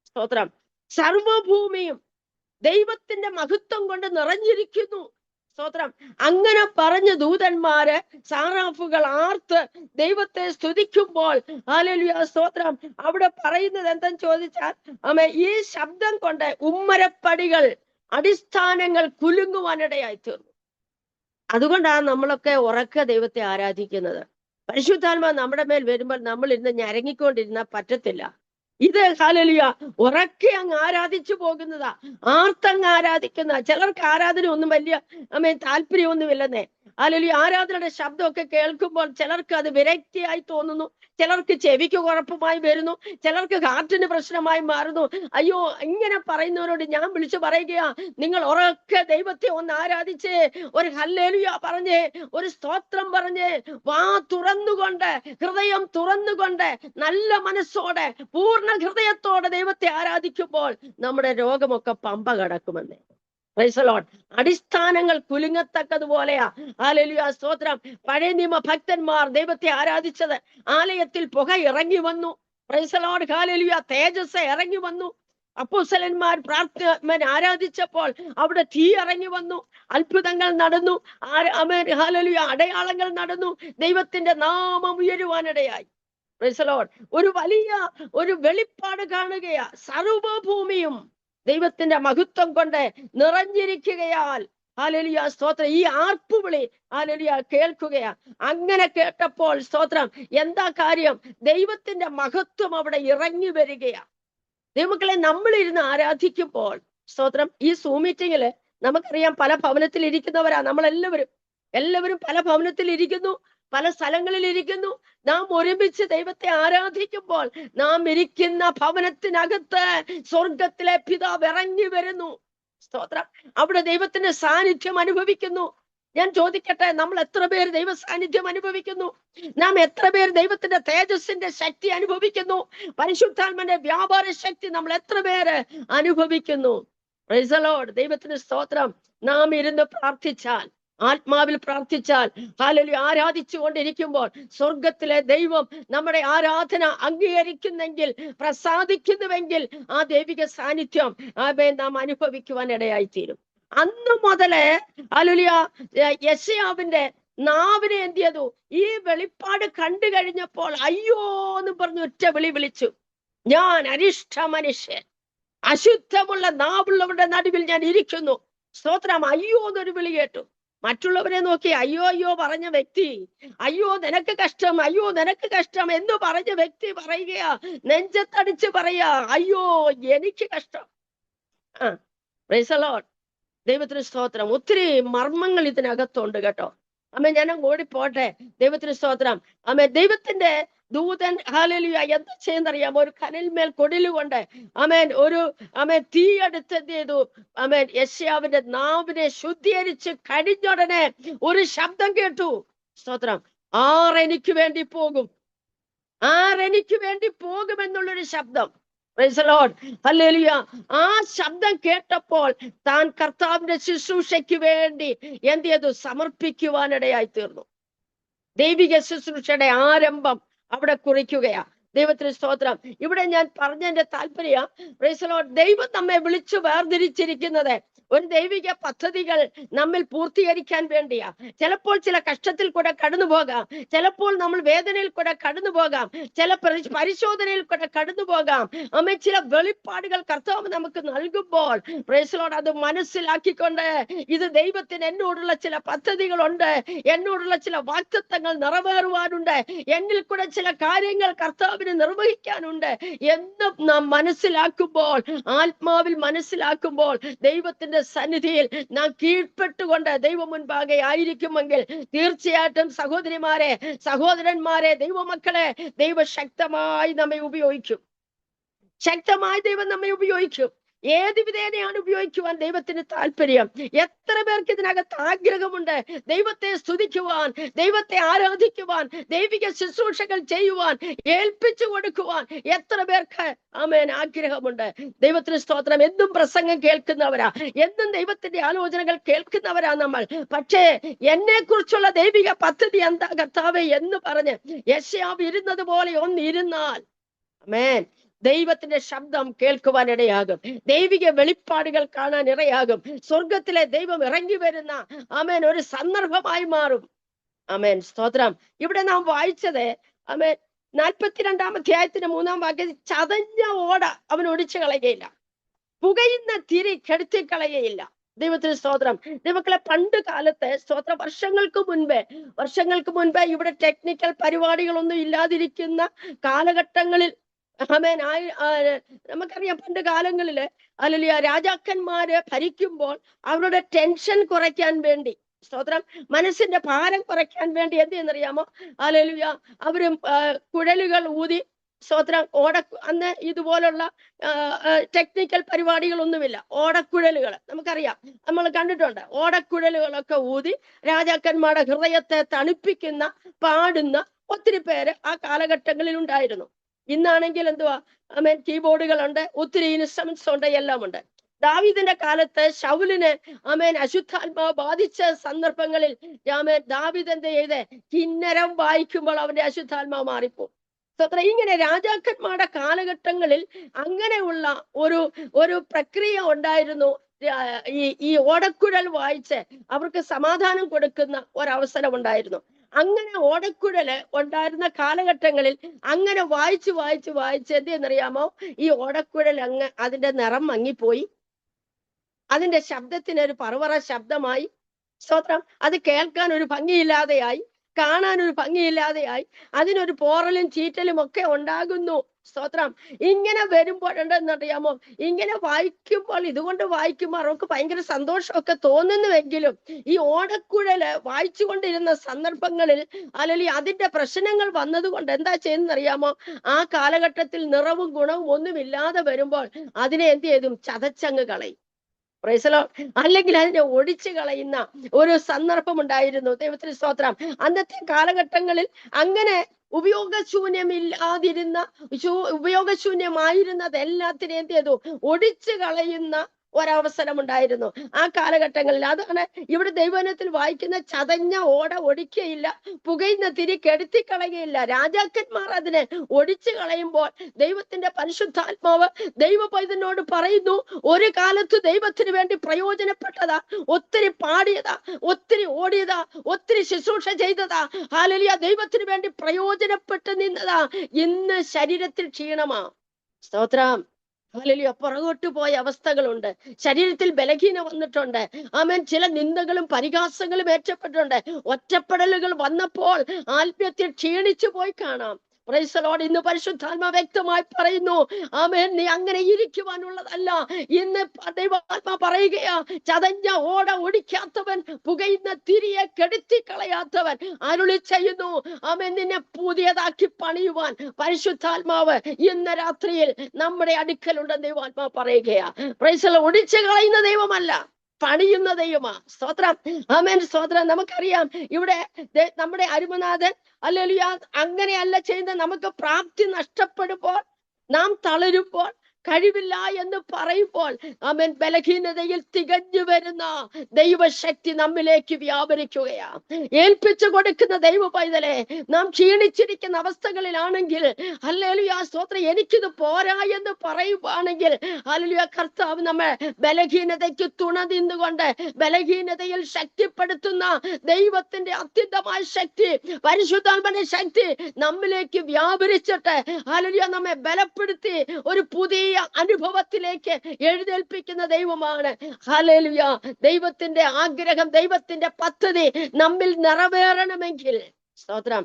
സ്തോത്രം. സർവഭൂമിയും ദൈവത്തിന്റെ മഹത്വം കൊണ്ട് നിറഞ്ഞിരിക്കുന്നു. സ്തോത്രം. അങ്ങനെ പറഞ്ഞ ദൂതന്മാര്, സാറാഫുകൾ ആർത്ത് ദൈവത്തെ സ്തുതിക്കുമ്പോൾ, ഹല്ലേലൂയ, സ്തോത്രം, അവിടെ പറയുന്നത് എന്തെന്ന് ചോദിച്ചാൽ, ഈ ശബ്ദം കൊണ്ട് ഉമ്മരപ്പടികൾ, അടിസ്ഥാനങ്ങൾ കുലുങ്ങുവാനിടയായി തീർന്നു. അതുകൊണ്ടാണ് നമ്മളൊക്കെ ഉറക്കെ ദൈവത്തെ ആരാധിക്കുന്നത്. പരിശുദ്ധാത്മാവ് നമ്മുടെ മേൽ വരുമ്പോൾ നമ്മൾ ഇരുന്ന് ഞരങ്ങിക്കൊണ്ടിരുന്നാൽ പറ്റത്തില്ല. ഇത്, ഹല്ലേലൂയ, ഉറക്കെ അങ്ങ് ആരാധിച്ചു പോകുന്നതാ, ആർത്തങ്ങ് ആരാധിക്കുന്ന. ചിലർക്ക് ആരാധന ഒന്നും വലിയ താല്പര്യമൊന്നുമില്ലെന്നേ. ഹല്ലേലൂയ, ആരാധനയുടെ ശബ്ദമൊക്കെ കേൾക്കുമ്പോൾ ചിലർക്ക് അത് വിരക്തിയായി തോന്നുന്നു, ചിലർക്ക് ചെവിക്ക് കുഴപ്പമായി വരുന്നു, ചിലർക്ക് ഹാർട്ടിന് പ്രശ്നമായി മാറുന്നു. അയ്യോ, ഇങ്ങനെ പറയുന്നവരോട് ഞാൻ വിളിച്ചു പറയുകയാ, നിങ്ങൾ ഉറക്കെ ദൈവത്തെ ഒന്ന് ആരാധിച്ചേ, ഒരു ഹല്ലേലൂയ പറഞ്ഞേ, ഒരു സ്തോത്രം പറഞ്ഞേ, വാ തുറന്നുകൊണ്ട്, ഹൃദയം തുറന്നുകൊണ്ട്, നല്ല മനസ്സോടെ, പൂർണ്ണ ഹൃദയത്തോടെ ദൈവത്തെ ആരാധിക്കുമ്പോൾ നമ്മുടെ രോഗമൊക്കെ പമ്പ കടക്കുമെന്നേ. Praise the lord. അടിസ്ഥാനങ്ങൾ കുലുങ്ങത്തക്കതുപോലെയാ. ഹല്ലേലൂയ, സ്തോത്രം. പഴയ നിയമ ഭക്തന്മാർ ദൈവത്തെ ആരാധിച്ചത്, ആലയത്തിൽ പുക ഇറങ്ങി വന്നു. Price the lord. ഹല്ലേലൂയ, തേജസ് ഇറങ്ങി വന്നു. അപ്പോസ്തലന്മാർ ആരാധിച്ചപ്പോൾ അവിടെ തീ ഇറങ്ങി വന്നു, അത്ഭുതങ്ങൾ നടന്നു, ഹല്ലേലൂയ, അടയാളങ്ങൾ നടന്നു, ദൈവത്തിന്റെ നാമം ഉയരുവാനിടയായി. Praise the Lord. ഒരു വലിയ ഒരു വെളിപ്പാട് കാണുകയാ. സർവഭൂമിയും ദൈവത്തിന്റെ മഹത്വം കൊണ്ട് നിറഞ്ഞിരിക്കുകയാൽ ഹല്ലേലൂയ സ്തോത്രം. ഈ ആർപ്പുവിളി ഹല്ലേലൂയ കേൾക്കുകയാ. അങ്ങനെ കേട്ടപ്പോൾ സ്തോത്രം, എന്താ കാര്യം? ദൈവത്തിന്റെ മഹത്വം അവിടെ ഇറങ്ങി വരികയാ. ദൈവമക്കളെ, നമ്മളിരുന്ന് ആരാധിക്കുമ്പോൾ സ്തോത്രം, ഈ സൂം മീറ്റിങ്ങില് നമുക്കറിയാം പല ഭവനത്തിൽ ഇരിക്കുന്നവരാ എല്ലാവരും പല ഭവനത്തിൽ ഇരിക്കുന്നു, പല സ്ഥലങ്ങളിൽ ഇരിക്കുന്നു. നാം ഒരുമിച്ച് ദൈവത്തെ ആരാധിക്കുമ്പോൾ നാം ഇരിക്കുന്ന ഭവനത്തിനകത്ത് സ്വർഗത്തിലെ പിതാവ് ഇറങ്ങി വരുന്നു. സ്തോത്രം. അവിടെ ദൈവത്തിന്റെ സാന്നിധ്യം അനുഭവിക്കുന്നു. ഞാൻ ചോദിക്കട്ടെ, നമ്മൾ എത്ര പേര് ദൈവ സാന്നിധ്യം അനുഭവിക്കുന്നു? നാം എത്ര പേര് ദൈവത്തിന്റെ തേജസ്സിന്റെ ശക്തി അനുഭവിക്കുന്നു? പരിശുദ്ധാത്മന്റെ വ്യാപാര ശക്തി നമ്മൾ എത്ര പേര് അനുഭവിക്കുന്നു? Price the Lord. ദൈവത്തിന് സ്തോത്രം. നാം ഇരുന്ന് പ്രാർത്ഥിച്ചാൽ, ആത്മാവിൽ പ്രാർത്ഥിച്ചാൽ, ഹല്ലേലൂയ, ആരാധിച്ചു കൊണ്ടിരിക്കുമ്പോൾ സ്വർഗത്തിലെ ദൈവം നമ്മുടെ ആരാധന അംഗീകരിക്കുന്നെങ്കിൽ, പ്രസാദിക്കുന്നുവെങ്കിൽ ആ ദൈവിക സാന്നിധ്യം നാം അനുഭവിക്കുവാൻ ഇടയായിത്തീരും. അന്ന് മുതല് ഹല്ലേലൂയ യെശയ്യാവിന്റെ നാവിനെ എന്ത് ചെയ്തു? ഈ വെളിപ്പാട് കണ്ടു കഴിഞ്ഞപ്പോൾ അയ്യോ എന്ന് പറഞ്ഞ് ഒറ്റ വിളി വിളിച്ചു. ഞാൻ അരിഷ്ട മനുഷ്യൻ, അശുദ്ധമുള്ള നാവുള്ളവരുടെ നടുവിൽ ഞാൻ ഇരിക്കുന്നു. സ്തോത്രം. അയ്യോ എന്നൊരു വിളി കേട്ടു. മറ്റുള്ളവരെ നോക്കി അയ്യോ അയ്യോ പറഞ്ഞ വ്യക്തി, അയ്യോ നിനക്ക് കഷ്ടം, അയ്യോ നിനക്ക് കഷ്ടം എന്ന് പറഞ്ഞ വ്യക്തി പറയുകയാ, നെഞ്ചത്തടിച്ച് പറയാ, അയ്യോ എനിക്ക് കഷ്ടം. Price the Lord. ദൈവത്തിന് സ്തോത്രം. ഒത്തിരി മർമ്മങ്ങൾ ഇതിനകത്തുണ്ട് കേട്ടോ. ഞാൻ ഓടി പോട്ടെ. ദൈവത്തിന് സ്തോത്രം. ദൈവത്തിന്റെ ദൂതൻ ഹല്ലേലൂയ എന്താ ചെയ്യുന്നറിയാമോ? ഒരു കനൽമേൽ കൊടിലുകൊണ്ട് ഒരു തീയെടുത്ത് എന്ത് ചെയ്തു? യെശയ്യാവിന്റെ നാവിനെ ശുദ്ധീകരിച്ച് കഴിഞ്ഞുടനെ ഒരു ശബ്ദം കേട്ടു. സ്തോത്രം. ആരെനിക്ക് വേണ്ടി പോകും, ആരെനിക്ക് വേണ്ടി പോകുമെന്നുള്ളൊരു ശബ്ദം. Praise the Lord. ഹല്ലേലൂയ. ആ ശബ്ദം കേട്ടപ്പോൾ താൻ കർത്താവിന്റെ ശുശ്രൂഷയ്ക്ക് വേണ്ടി എന്ത് ചെയ്തു? സമർപ്പിക്കുവാനിടയായി തീർന്നു. ദൈവിക ശുശ്രൂഷയുടെ ആരംഭം അവിടെ കുറിക്കുകയാ. ദൈവത്തിന് സ്തോത്രം. ഇവിടെ ഞാൻ പറഞ്ഞതിന്റെ താല്പര്യം, പ്രൈസ് ദി ലോർഡ്, ദൈവം നമ്മെ വിളിച്ചു വേർതിരിച്ചിരിക്കുന്നത് ഒരു ദൈവിക പദ്ധതികൾ നമ്മിൽ പൂർത്തീകരിക്കാൻ വേണ്ടിയാ. ചിലപ്പോൾ ചില കഷ്ടത്തിൽ കൂടെ കടന്നു പോകാം, ചിലപ്പോൾ നമ്മൾ വേദനയിൽ കൂടെ കടന്നു പോകാം, ചില പരിശോധനയിൽ കൂടെ കടന്നു പോകാം. ചില വെളിപ്പാടുകൾ കർത്താവ് നമുക്ക് നൽകുമ്പോൾ പ്രൈസ് ദി ലോർഡ് അത് മനസ്സിലാക്കിക്കൊണ്ട് ഇത് ദൈവത്തിന് എന്നോടുള്ള ചില പദ്ധതികളുണ്ട്, എന്നോടുള്ള ചില വാഗ്ദത്തങ്ങൾ നിറവേറുവാനുണ്ട്, എന്നിൽ കൂടെ ചില കാര്യങ്ങൾ കർത്താവിന് നിർവഹിക്കാനുണ്ട് എന്ന് നാം മനസ്സിലാക്കുമ്പോൾ, ആത്മാവിൽ മനസ്സിലാക്കുമ്പോൾ, ദൈവത്തിന്റെ സന്നിധിയിൽ നാം കീഴ്പ്പെട്ടുകൊണ്ട് ദൈവം മുൻപാകെ ആയിരിക്കുമെങ്കിൽ തീർച്ചയായിട്ടും സഹോദരിമാരെ, സഹോദരന്മാരെ, ദൈവമക്കളെ, ദൈവം ശക്തമായി നമ്മെ ഉപയോഗിക്കും. ശക്തമായി ദൈവം നമ്മെ ഉപയോഗിക്കും. ഏത് വിധേനയാണ് ഉപയോഗിക്കുവാൻ ദൈവത്തിന് താല്പര്യം. എത്ര പേർക്ക് ഇതിനകത്ത് ആഗ്രഹമുണ്ട് ദൈവത്തെ സ്തുതിക്കുവാൻ, ദൈവത്തെ ആരാധിക്കുവാൻ, ദൈവിക ശുശ്രൂഷകൾ ചെയ്യുവാൻ, ഏൽപ്പിച്ചു കൊടുക്കുവാൻ എത്ര പേർക്ക് ആഗ്രഹമുണ്ട്. ദൈവത്തിന് സ്തോത്രം. എന്നും പ്രസംഗം കേൾക്കുന്നവരാ, എന്നും ദൈവത്തിന്റെ ആലോചനകൾ കേൾക്കുന്നവരാ നമ്മൾ. പക്ഷേ എന്നെ കുറിച്ചുള്ള ദൈവിക പദ്ധതി എന്താ കർത്താവേ എന്ന് പറഞ്ഞ് യെശയ്യാവ് ഇരുന്നത് പോലെ ഒന്നിരുന്നാൽ ദൈവത്തിന്റെ ശബ്ദം കേൾക്കുവാൻ ഇടയാകും, ദൈവിക വെളിപ്പാടുകൾ കാണാൻ ഇടയാകും. സ്വർഗത്തിലെ ദൈവം ഇറങ്ങി വരുന്ന ഒരു സന്ദർഭമായി മാറും. സ്തോത്രം. ഇവിടെ നാം വായിച്ചത് 42-ാം അധ്യായത്തിന്റെ 3-ാം വാക്യത്തിൽ ചതഞ്ഞ ഓട അവൻ ഒടിച്ചു കളയുകയില്ല, പുകയുന്ന തിരി കെടുത്തി കളയുകയില്ല. ദൈവത്തിന് സ്തോത്രം. ദൈവങ്ങളെ, പണ്ട് കാലത്ത് സ്തോത്രം, വർഷങ്ങൾക്ക് മുൻപ് ഇവിടെ ടെക്നിക്കൽ പരിപാടികളൊന്നും ഇല്ലാതിരിക്കുന്ന കാലഘട്ടങ്ങളിൽ നമുക്കറിയാം, പണ്ട് കാലങ്ങളില് ഹല്ലേലൂയ രാജാക്കന്മാര് ഭരിക്കുമ്പോൾ അവരുടെ ടെൻഷൻ കുറയ്ക്കാൻ വേണ്ടി, സ്തോത്രം, മനസ്സിന്റെ ഭാരം കുറയ്ക്കാൻ വേണ്ടി എന്ത് ചെയ്യുന്നറിയാമോ? ഹല്ലേലൂയ അവരും കുഴലുകൾ ഊതി, സ്തോത്രം, അന്ന് ഇതുപോലുള്ള ടെക്നിക്കൽ പരിപാടികളൊന്നുമില്ല. ഓടക്കുഴലുകൾ നമുക്കറിയാം, നമ്മൾ കണ്ടിട്ടുണ്ട്. ഓടക്കുഴലുകളൊക്കെ ഊതി രാജാക്കന്മാരുടെ ഹൃദയത്തെ തണുപ്പിക്കുന്ന, പാടുന്ന ഒത്തിരി പേര് ആ കാലഘട്ടങ്ങളിൽ ഉണ്ടായിരുന്നു. ഇന്നാണെങ്കിൽ എന്തുവാ, കീബോർഡുകളുണ്ട്, ഒത്തിരി ഇൻസ്ട്രുമെന്റ്സ് ഉണ്ട്, എല്ലാം ഉണ്ട്. ദാവീദിന്റെ കാലത്ത് ശൗലിന് അശുദ്ധാത്മാവ് ബാധിച്ച സന്ദർഭങ്ങളിൽ ദാവീദ് എന്ത് ചെയ്ത്? കിന്നരം വായിക്കുമ്പോൾ അവന്റെ അശുദ്ധാത്മാവ് മാറിപ്പോ. സ്തോത്രം. ഇങ്ങനെ രാജാക്കന്മാരുടെ കാലഘട്ടങ്ങളിൽ അങ്ങനെയുള്ള ഒരു ഒരു പ്രക്രിയ ഉണ്ടായിരുന്നു. ഈ ഓടക്കുഴൽ വായിച്ച് അവർക്ക് സമാധാനം കൊടുക്കുന്ന ഒരവസരം ഉണ്ടായിരുന്നു. അങ്ങനെ ഓടക്കുഴല് ഉണ്ടായിരുന്ന കാലഘട്ടങ്ങളിൽ അങ്ങനെ വായിച്ച് വായിച്ച് വായിച്ച് എന്തെന്നറിയാമോ, ഈ ഓടക്കുഴൽ അങ്ങ് അതിന്റെ നിറം മങ്ങിപ്പോയി. അതിന്റെ ശബ്ദത്തിന് ഒരു പറവറ ശബ്ദമായി. സ്തോത്രം. അത് കേൾക്കാൻ ഒരു ഭംഗിയില്ലാതെയായി, കാണാൻ ഒരു ഭംഗിയില്ലാതെയായി, അതിനൊരു പോറലും ചീറ്റലും ഒക്കെ ഉണ്ടാകുന്നു. സ്തോത്രം. ഇങ്ങനെ വരുമ്പോൾ എന്തെന്നറിയാമോ, ഇങ്ങനെ വായിക്കുമ്പോൾ, ഇതുകൊണ്ട് വായിക്കുമ്പോൾ അവർക്ക് ഭയങ്കര സന്തോഷമൊക്കെ തോന്നുന്നുവെങ്കിലും ഈ ഓടക്കുഴല് വായിച്ചുകൊണ്ടിരുന്ന സന്ദർഭങ്ങളിൽ അല്ലെങ്കിൽ അതിന്റെ പ്രശ്നങ്ങൾ വന്നതുകൊണ്ട് എന്താ ചെയ്യുന്നറിയാമോ, ആ കാലഘട്ടത്തിൽ നിറവും ഗുണവും ഒന്നുമില്ലാതെ വരുമ്പോൾ അതിനെ എന്ത് ചെയ്തു, ചതച്ചങ്ങ് കളയും. Price the Lord. അല്ലെങ്കിൽ അതിനെ ഒടിച്ചു കളയുന്ന ഒരു സന്ദർഭം ഉണ്ടായിരുന്നു. ദൈവത്തിന് സ്തോത്രം. അന്നത്തെ കാലഘട്ടങ്ങളിൽ അങ്ങനെ ഉപയോഗശൂന്യമായിരുന്നത് എല്ലാത്തിനെയും എന്ത് ചെയ്തു, ഒടിച്ചു കളയുന്ന ഒരവസരം ഉണ്ടായിരുന്നു ആ കാലഘട്ടങ്ങളിൽ. അതാണ് ഇവിടെ ദൈവവചനത്തിൽ വായിക്കുന്ന, ചതഞ്ഞ ഓട ഒടിക്കയില്ല, പുകയുന്ന തിരി കെടുത്തിക്കളയുകയില്ല. രാജാക്കന്മാർ അതിനെ ഒടിച്ചു കളയുമ്പോൾ ദൈവത്തിന്റെ പരിശുദ്ധാത്മാവ് ദൈവ പൈതലിനോട് പറയുന്നു, ഒരു കാലത്ത് ദൈവത്തിന് വേണ്ടി പ്രയോജനപ്പെട്ടതാ, ഒത്തിരി പാടിയതാ, ഒത്തിരി ഓടിയതാ, ഒത്തിരി ശുശ്രൂഷ ചെയ്തതാ, ഹല്ലേലൂയ, ദൈവത്തിന് വേണ്ടി പ്രയോജനപ്പെട്ട് നിന്നതാ, ഇന്ന് ശരീരത്തിൽ ക്ഷീണമാ. സ്തോത്രം. ഹല്ലേലൂയ. പുറകോട്ട് പോയ അവസ്ഥകളുണ്ട്, ശരീരത്തിൽ ബലഹീന വന്നിട്ടുണ്ട്. ആമേൻ. ചില നിന്ദകളും പരിഹാസങ്ങളും ഏറ്റപ്പെട്ടിട്ടുണ്ട്. ഒറ്റപ്പെടലുകൾ വന്നപ്പോൾ ആത്മീയത്തിൽ ക്ഷീണിച്ചു പോയി കാണാം. Price the Lord. ഇന്ന് പരിശുദ്ധാത്മാ വ്യക്തമായി പറയുന്നു, ആമേൻ, നീ അങ്ങനെ ഇരിക്കുവാനുള്ളതല്ല. ഇന്ന് ദൈവാത്മാ പറയുകയാ, ചതഞ്ഞ ഓട ഒടിക്കാത്തവൻ, പുകയുന്ന തിരിയെ കെടുത്തി കളയാത്തവൻ അരുളി ചെയ്യുന്നു. ആമേൻ. നിന്നെ പുതിയതാക്കി പണിയുവാൻ പരിശുദ്ധാത്മാവ് ഇന്ന് രാത്രിയിൽ നമ്മുടെ അടുക്കലുണ്ടെന്ന് ദൈവാത്മാ പറയുകയാ. Praise the lord. ഒടിച്ചു കളയുന്ന ദൈവമല്ല, പണിയുന്ന ദൈവമാ. സ്തോത്രം. ആമേൻ. സ്തോത്രം. നമുക്കറിയാം ഇവിടെ നമ്മുടെ അരുമനാഥൻ ഹല്ലേലൂയ അങ്ങനെയല്ല ചെയ്യുന്നത്. നമുക്ക് പ്രാപ്തി നഷ്ടപ്പെടുമ്പോൾ, നാം തളരുമ്പോൾ, കഴിവില്ല എന്ന് പറയുമ്പോൾ, ആമേൻ, ബലഹീനതയിൽ തികഞ്ഞു വരുന്ന ദൈവശക്തി നമ്മിലേക്ക് വ്യാപരിക്കുകയാ. ഏൽപ്പിച്ചു കൊടുക്കുന്ന ദൈവ പൈതലെ, നാം ക്ഷീണിച്ചിരിക്കുന്ന അവസ്ഥകളിലാണെങ്കിൽ, ഹല്ലേലൂയ സ്തോത്രം, എനിക്കിത് പോരാ എന്ന് പറയുവാണെങ്കിൽ, ഹല്ലേലൂയ, കർത്താവ് നമ്മെ ബലഹീനതയ്ക്ക് തുണ നിന്നുകൊണ്ട് ബലഹീനതയിൽ ശക്തിപ്പെടുത്തുന്ന ദൈവത്തിന്റെ അത്യന്തമായ ശക്തി, പരിശുദ്ധാത്മാവിന്റെ ശക്തി നമ്മിലേക്ക് വ്യാപരിച്ചിട്ട്, ഹല്ലേലൂയ, നമ്മെ ബലപ്പെടുത്തി ഒരു പുതിയ അനുഭവത്തിലേക്ക് എഴുന്നേൽപ്പിക്കുന്ന ദൈവമാണ്. ഹല്ലേലൂയ. ദൈവത്തിന്റെ ആഗ്രഹം, ദൈവത്തിന്റെ പദ്ധതി നമ്മിൽ നിറവേറണമെങ്കിൽ, സ്തോത്രം,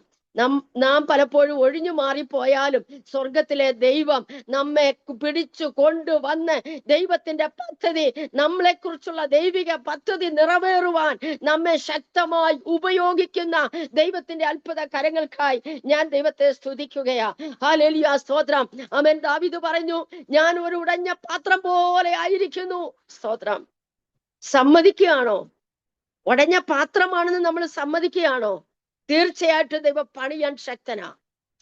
നാം പലപ്പോഴും ഒഴിഞ്ഞു മാറിപ്പോയാലും സ്വർഗത്തിലെ ദൈവം നമ്മെ പിടിച്ചു കൊണ്ടുവന്ന് ദൈവത്തിന്റെ പദ്ധതി, നമ്മളെ കുറിച്ചുള്ള ദൈവിക പദ്ധതി നിറവേറുവാൻ നമ്മെ ശക്തമായി ഉപയോഗിക്കുന്ന ദൈവത്തിന്റെ അത്ഭുത കരങ്ങൾക്കായി ഞാൻ ദൈവത്തെ സ്തുതിക്കുകയാ. ഹല്ലേലൂയ. സ്തോത്രം. ആമേൻ. ദാവീദ് പറഞ്ഞു, ഞാൻ ഒരു ഉടഞ്ഞ പാത്രം പോലെ ആയിരിക്കുന്നു. സ്തോത്രം. സമ്മതിക്കുകയാണോ? ഉടഞ്ഞ പാത്രമാണെന്ന് നമ്മൾ സമ്മതിക്കുകയാണോ? തീർച്ചയായിട്ടും ദൈവം പണിയാൻ ശക്തനാ.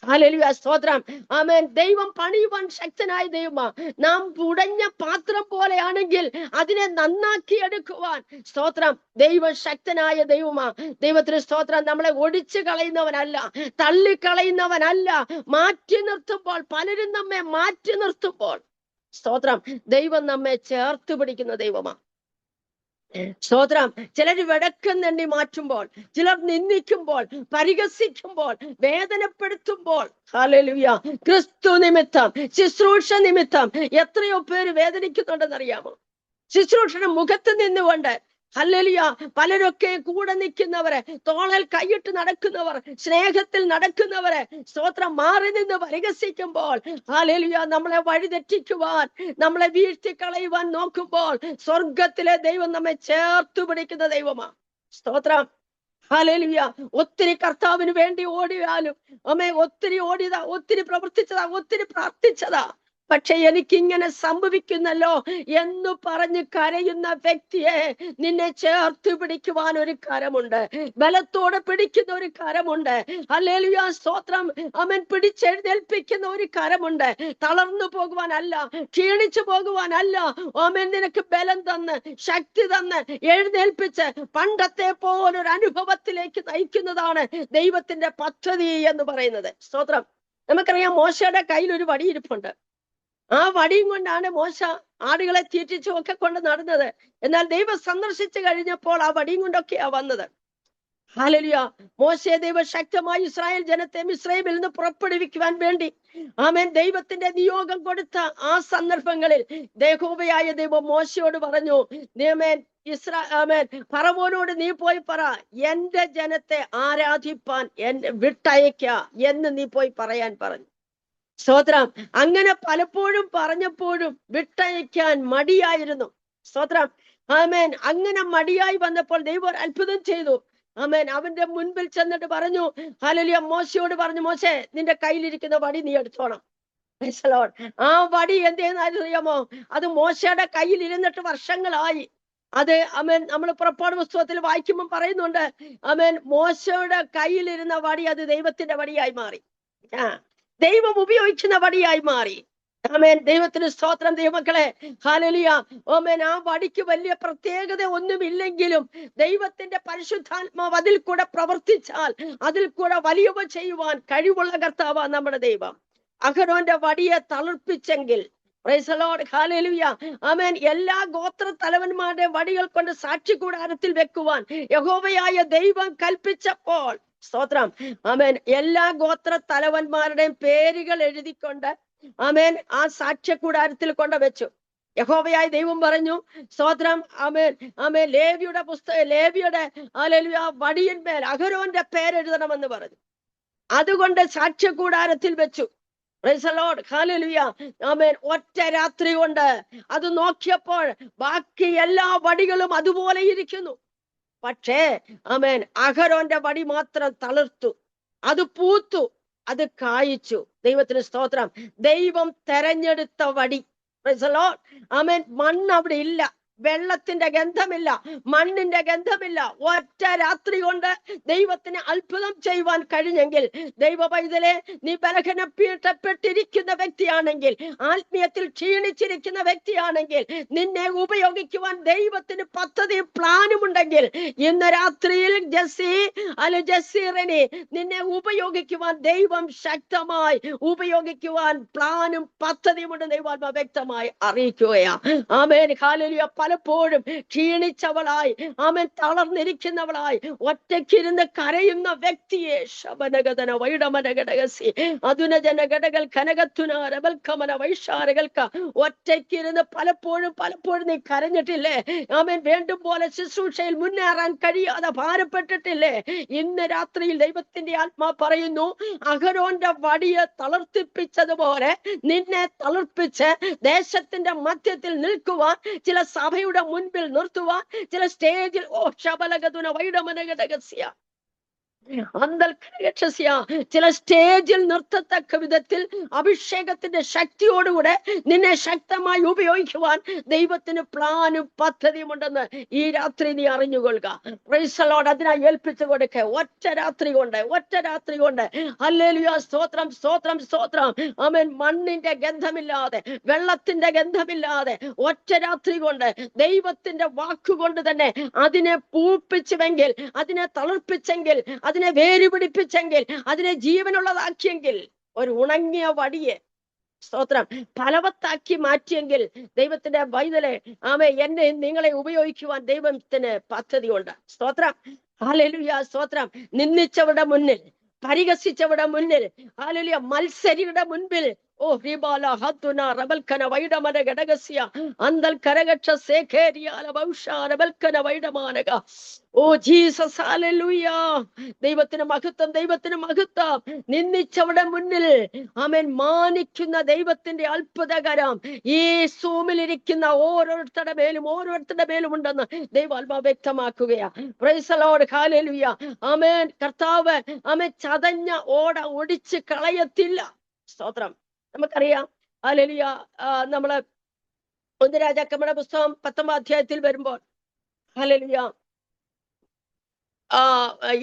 ഹല്ലേലൂയ. സ്തോത്രം. ആമേൻ. ദൈവം പണിയുവാൻ ശക്തനായ ദൈവമാ. നാം ഉടഞ്ഞ പാത്രം പോലെയാണെങ്കിൽ അതിനെ നന്നാക്കി എടുക്കുവാൻ, സ്തോത്രം, ദൈവം ശക്തനായ ദൈവമാ. ദൈവത്തിന് സ്തോത്രം. നമ്മളെ ഒടിച്ചു കളയുന്നവനല്ല, തള്ളിക്കളയുന്നവനല്ല. മാറ്റി നിർത്തുമ്പോൾ, പലരും നമ്മെ മാറ്റി നിർത്തുമ്പോൾ, സ്തോത്രം, ദൈവം നമ്മെ ചേർത്ത് പിടിക്കുന്ന ദൈവമാ. സ്തോത്രം. ചിലർ വെടക്കെന്നെണ്ണി മാറ്റുമ്പോൾ, ചിലർ നിന്ദിക്കുമ്പോൾ, പരിഹസിക്കുമ്പോൾ, വേദനപ്പെടുത്തുമ്പോൾ, ഹല്ലേലൂയ, ക്രിസ്തു നിമിത്തം, ശുശ്രൂഷ നിമിത്തം എത്രയോ പേര് വേദനിക്കുന്നുണ്ടെന്നറിയാമോ? ശുശ്രൂഷയുടെ മുഖത്ത് നിന്നുകൊണ്ട്, ഹല്ലേലൂയ, പലരൊക്കെ കൂടെ നിൽക്കുന്നവരെ, തോളൽ കൈയിട്ട് നടക്കുന്നവർ, സ്നേഹത്തിൽ നടക്കുന്നവരെ, സ്തോത്രം, മാറി നിന്ന് പരിഹസിക്കുമ്പോൾ, ഹല്ലേലൂയ, നമ്മളെ വഴിതെറ്റിക്കുവാൻ, നമ്മളെ വീഴ്ത്തിക്കളയുവാൻ നോക്കുമ്പോൾ, സ്വർഗത്തിലെ ദൈവം നമ്മെ ചേർത്തു പിടിക്കുന്ന ദൈവമാ. സ്തോത്രം. ഹല്ലേലൂയ. ഒത്തിരി കർത്താവിന് വേണ്ടി ഓടിയാലും, അമ്മേ, ഒത്തിരി ഓടിയതാ, ഒത്തിരി പ്രവർത്തിച്ചതാ, ഒത്തിരി പ്രാർത്ഥിച്ചതാ, പക്ഷെ എനിക്കിങ്ങനെ സംഭവിക്കുന്നല്ലോ എന്ന് പറഞ്ഞ് കരയുന്ന വ്യക്തിയെ നിന്നെ ചേർത്ത് പിടിക്കുവാൻ ഒരു കരമുണ്ട്, ബലത്തോടെ പിടിക്കുന്ന ഒരു കരമുണ്ട്. ഹല്ലേലൂയ. സ്തോത്രം. അവൻ പിടിച്ചെഴുന്നേൽപ്പിക്കുന്ന ഒരു കരമുണ്ട്. തളർന്നു പോകുവാനല്ല, ക്ഷീണിച്ചു പോകുവാനല്ല, അവൻ നിനക്ക് ബലം തന്ന്, ശക്തി തന്ന് എഴുന്നേൽപ്പിച്ച് പണ്ടത്തെ പോലൊരു അനുഭവത്തിലേക്ക് നയിക്കുന്നതാണ് ദൈവത്തിന്റെ പദ്ധതി എന്ന് പറയുന്നത്. സ്തോത്രം. നമുക്കറിയാം മോശയുടെ കയ്യിൽ ഒരു വടി ഇരിപ്പുണ്ട്. ആ വടിയും കൊണ്ടാണ് മോശ ആടുകളെ തീറ്റിച്ചും ഒക്കെ കൊണ്ട് നടന്നത്. എന്നാൽ ദൈവം സന്ദർശിച്ചു കഴിഞ്ഞപ്പോൾ ആ വടിയും കൊണ്ടൊക്കെയാ വന്നത്. ഹല്ലേലൂയ. മോശയെ ദൈവം ശക്തമായി ഇസ്രായേൽ ജനത്തെ മിസ്രയീമിൽ നിന്ന് പുറപ്പെടുവിക്കുവാൻ വേണ്ടി ആമേൻ ദൈവത്തിന്റെ നിയോഗം കൊടുത്ത ആ സന്ദർഭങ്ങളിൽ യഹോവയായ ദൈവം മോശയോട് പറഞ്ഞു, ആമേൻ ആമേൻ ഫറവോനോട് നീ പോയി പറ, എന്റെ ജനത്തെ ആരാധിപ്പാൻ എന്നെ വിട്ടയക്ക എന്ന് നീ പോയി പറയാൻ പറഞ്ഞു. സ്തോത്രം. അങ്ങനെ പലപ്പോഴും പറഞ്ഞപ്പോഴും വിട്ടയക്കാൻ മടിയായിരുന്നു. സ്തോത്രം. ആമേൻ. അങ്ങനെ മടിയായി വന്നപ്പോൾ ദൈവം ഒരു അത്ഭുതം ചെയ്തു. ആമേൻ. അവന്റെ മുൻപിൽ ചെന്നിട്ട് പറഞ്ഞു, ഹല്ലേലൂയ, മോശയോട് പറഞ്ഞു, മോശേ നിന്റെ കയ്യിലിരിക്കുന്ന വടി നീ എടുത്തോണം. Price the Lord. ആ വടി എന്തേന്ന് അറിയാമോ? അത് മോശയുടെ കയ്യിൽ ഇരുന്നിട്ട് വർഷങ്ങളായി. അത് ആമേൻ നമ്മൾ പുറപ്പാട് പുസ്തകത്തിൽ വായിക്കുമ്പോൾ പറയുന്നുണ്ട്, ആമേൻ മോശയുടെ കയ്യിലിരുന്ന വടി അത് ദൈവത്തിന്റെ വടിയായി മാറി. ദൈവം ഉപയോഗിക്കുന്ന വടിയായി മാറി. ആമേൻ. ദൈവത്തിന് സ്തോത്രം. ദൈവമക്കളെ, ഹല്ലേലൂയ. ആമേൻ. ആ വടിക്ക് വലിയ പ്രത്യേകത ഒന്നുമില്ലെങ്കിലും ദൈവത്തിന്റെ പരിശുദ്ധാത്മാവ് അതിൽ കൂടെ പ്രവർത്തിച്ചാൽ അതിൽ കൂടെ വലിയവ ചെയ്യുവാൻ കഴിവുള്ള കർത്താവാ നമ്മുടെ ദൈവം. അഹരോന്റെ വടിയെ തളിർപ്പിച്ചെങ്കിൽ, പ്രൈസ് ദി ലോർഡ്, ഹല്ലേലൂയ, ആമേൻ, എല്ലാ ഗോത്ര തലവന്മാരുടെ വടികൾ കൊണ്ട് സാക്ഷി കൂടാരത്തിൽ വെക്കുവാൻ യഹോവയായ ദൈവം കൽപ്പിച്ചപ്പോൾ, സ്തോത്രം, ആമേൻ, എല്ലാ ഗോത്ര തലവന്മാരുടെയും പേരുകൾ എഴുതിക്കൊണ്ട് ആമേൻ ആ സാക്ഷ്യ കൂടാരത്തിൽ കൊണ്ടുവച്ചു. യഹോവയായ ദൈവം പറഞ്ഞു, സ്തോത്രം, ആമേൻ, ആമേൻ, ലേവിയുടെ ഹല്ലേലൂയ വടിയിന്മേൽ അഹരോന്റെ പേരെഴുതണമെന്ന് പറഞ്ഞു. അതുകൊണ്ട് സാക്ഷ്യ കൂടാരത്തിൽ വെച്ചു. പ്രൈസ് ദി ലോർഡ്, ഹല്ലേലൂയ, ആമേൻ. ഒറ്റ രാത്രി കൊണ്ട് അത് നോക്കിയപ്പോൾ ബാക്കി എല്ലാ വടികളും അതുപോലെ ഇരിക്കുന്നു. പക്ഷേ ആമേൻ അഹരോന്റെ വടി മാത്രം തളിർത്തു, അത് പൂത്തു, അത് കായിച്ചു. ദൈവത്തിന് സ്തോത്രം. ദൈവം തെരഞ്ഞെടുത്ത വടി. പ്രൈസ് ദി ലോർഡ്, ആമേൻ. മണ്ണ് അവിടെ ഇല്ല, വെള്ളത്തിന്റെ ഗന്ധമില്ല, മണ്ണിന്റെ ഗന്ധമില്ല. ഒറ്റ രാത്രി കൊണ്ട് ദൈവത്തിന് അത്ഭുതം ചെയ്യുവാൻ കഴിഞ്ഞെങ്കിൽ, ദൈവ പൈതലെ, നീ ബലഹീനപ്പെട്ടിരിക്കുന്ന വ്യക്തിയാണെങ്കിൽ, ആത്മീയത്തിൽ ക്ഷീണിച്ചിരിക്കുന്ന വ്യക്തിയാണെങ്കിൽ, നിന്നെ ഉപയോഗിക്കുവാൻ ദൈവത്തിന് പദ്ധതിയും പ്ലാനും ഉണ്ടെങ്കിൽ, ഇന്ന് രാത്രിയിൽ ജസീറിനെ നിന്നെ ഉപയോഗിക്കുവാൻ ദൈവം ശക്തമായി ഉപയോഗിക്കുവാൻ പ്ലാനും പദ്ധതിയും ഉണ്ട്. ദൈവാത്മാ വ്യക്തമായി അറിയിക്കുകയാ. ആമേൻ, ഹല്ലേലൂയ. പലപ്പോഴും ക്ഷീണിച്ചവളായി, ആമേൻ, തളർന്നിരിക്കുന്നവളായി, ഒറ്റയ്ക്കിരുന്ന് കരയുന്ന വ്യക്തിയെ ശബനഗതന വൈഡമനഘടകസി അതുനജനഘടകൾ കനകത്തുന രബൽക്കമന വൈശാരകൾക്ക് ഒറ്റയ്ക്കിരുന്ന് പലപ്പോഴും നീ കരഞ്ഞിട്ടില്ലേ? ആമേൻ, വേണ്ടും പോലെ ശുശ്രൂഷയിൽ മുന്നേറാൻ കഴിയാതെ ഭാരപ്പെട്ടിട്ടില്ലേ? ഇന്ന് രാത്രിയിൽ ദൈവത്തിന്റെ ആത്മാ പറയുന്നു, അഹരോന്റെ വടിയെ തളർത്തിപ്പിച്ചതുപോലെ നിന്നെ തളർപ്പിച്ച് ദേശത്തിന്റെ മധ്യത്തിൽ നിൽക്കുവാൻ, ചില സഭയുടെ മുൻപിൽ നിർത്തുവാൻ, ചില സ്റ്റേജിൽ ചില സ്റ്റേജിൽ നിർത്തത്തക്ക വിധത്തിൽ അഭിഷേകത്തിന്റെ ശക്തിയോടുകൂടെ നിന്നെ ശക്തമായി ഉപയോഗിക്കുവാൻ ദൈവത്തിന് പ്ലാനും പദ്ധതിയും ഉണ്ടെന്ന് ഈ രാത്രി നീ അറിഞ്ഞുകൊള്ളുക. Price the Lord. അതിനായി ഏൽപ്പിച്ചു കൊടുക്കുക. ഒറ്റ രാത്രി കൊണ്ട് ഹല്ലേലൂയ, സ്തോത്രം, സ്തോത്രം, സ്തോത്രം, ആമേൻ. മണ്ണിന്റെ ഗന്ധമില്ലാതെ, വെള്ളത്തിന്റെ ഗന്ധമില്ലാതെ ഒറ്റ രാത്രി കൊണ്ട് ദൈവത്തിന്റെ വാക്കുകൊണ്ട് തന്നെ അതിനെ പൂപ്പിച്ചുവെങ്കിൽ, അതിനെ തളിർപ്പിച്ചെങ്കിൽ, അതിനെ വേര് പിടിപ്പിച്ചെങ്കിൽ, അതിനെ ജീവനുള്ളതാക്കിയെങ്കിൽ, ഒരു ഉണങ്ങിയ വടിയെ, സ്തോത്രം, ഫലവത്താക്കി മാറ്റിയെങ്കിൽ, ദൈവത്തിന്റെ പൈതലെ, ആമേ, എന്നെ നിങ്ങളെ ഉപയോഗിക്കുവാൻ ദൈവത്തിന് പദ്ധതിയുണ്ട്. സ്തോത്രം, ഹല്ലേലൂയ, സ്തോത്രം. നിന്ദിച്ചവരുടെ മുന്നിൽ, പരിഹസിച്ചവരുടെ മുന്നിൽ, ഹല്ലേലൂയ, മത്സരിയുടെ മുൻപിൽ, ഓ റിബാല ഹത്തുന റബൽക്കന വൈഡമന ഘടകസ്യ അന്തൽ കരകക്ഷ സേഖേരിയാല ബൗഷാ റബൽക്കന വൈഡമാനക. Oh Jesus, hallelujah. ദൈവത്തിന് മഹത്വം, ദൈവത്തിന് മഹത്വം. നിന്ദിച്ചവിടെ മുന്നിൽ, ആമേൻ, മാനിക്കുന്ന ദൈവത്തിന്റെ അത്ഭുതകരം ഈ സൂമിലിരിക്കുന്ന ഓരോരുത്തരുടെ മേലും ഉണ്ടെന്ന് ദൈവാത്മാ വ്യക്തമാക്കുകയാ. പ്രൈസ് ദി ലോർഡ്, ഹല്ലേലൂയ, ആമേൻ. കർത്താവ്, ആമേൻ, ചതഞ്ഞ ഓട ഒടിച്ച് കളയത്തില്ല. സ്തോത്രം. നമുക്കറിയാം, ഹല്ലേലൂയ, നമ്മള് 1 രാജാക്കന്മാരുടെ പുസ്തകം 10-ാം അധ്യായത്തിൽ വരുമ്പോൾ, ഹല്ലേലൂയ,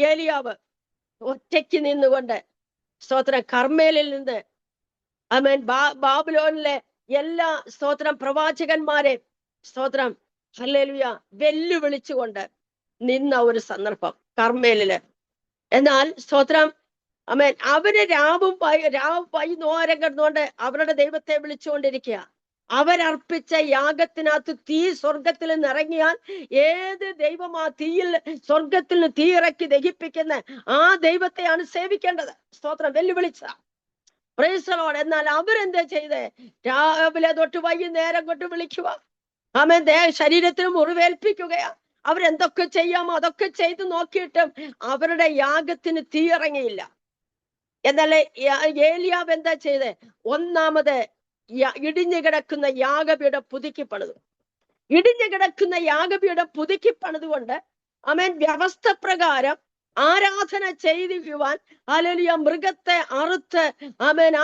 ഏലിയാവ് ഒറ്റയ്ക്ക് നിന്നുകൊണ്ട്, സ്തോത്രം, കർമ്മേലിൽ നിന്ന്, ആമേൻ, ബാബിലോണിലെ എല്ലാ, സ്തോത്രം, പ്രവാചകന്മാരെ, സ്തോത്രം, ഹല്ലേലൂയ, വെല്ലുവിളിച്ചുകൊണ്ട് നിന്ന ഒരു സന്ദർഭം കർമ്മേലില്. എന്നാൽ, സ്തോത്രം, ആമേൻ. അവര് രാവും വൈകുന്നേരം കിടന്നുകൊണ്ട് അവരുടെ ദൈവത്തെ വിളിച്ചുകൊണ്ടിരിക്കുക. അവരർപ്പിച്ച യാഗത്തിനകത്ത് തീ സ്വർഗത്തിൽ നിന്ന് ഇറങ്ങിയാൽ ഏത് ദൈവം ആ തീയിൽ സ്വർഗത്തിൽ നിന്ന് തീ ഇറക്കി ദഹിപ്പിക്കുന്ന ആ ദൈവത്തെയാണ് സേവിക്കേണ്ടത്. സ്തോത്രം. വെല്ലുവിളിച്ച പ്രൈസ് ദി ലോർഡ്. എന്നാൽ അവരെന്താ ചെയ്തേ? രാവിലെ തൊട്ട് വൈകുന്നേരം കൊണ്ട് വിളിക്കുക. ആമേൻ. ശരീരത്തിന് മുറിവേൽപ്പിക്കുകയാ. അവരെന്തൊക്കെ ചെയ്യാമോ അതൊക്കെ ചെയ്ത് നോക്കിയിട്ടും അവരുടെ യാഗത്തിന് തീ ഇറങ്ങിയില്ല. എന്നാൽ ഏലിയാവ് എന്താ ചെയ്തേ? ഒന്നാമത് ഇടിഞ്ഞു കിടക്കുന്ന യാഗപീഠം പുതുക്കി പണിതു. ഇടിഞ്ഞു കിടക്കുന്ന യാഗപീഠം പുതുക്കി പണിതുകൊണ്ട് ആമേൻ വ്യവസ്ഥ പ്രകാരം ആരാധന ചെയ്യുവാൻ ഹല്ലേലൂയ മൃഗത്തെ അറുത്ത് ആമേൻ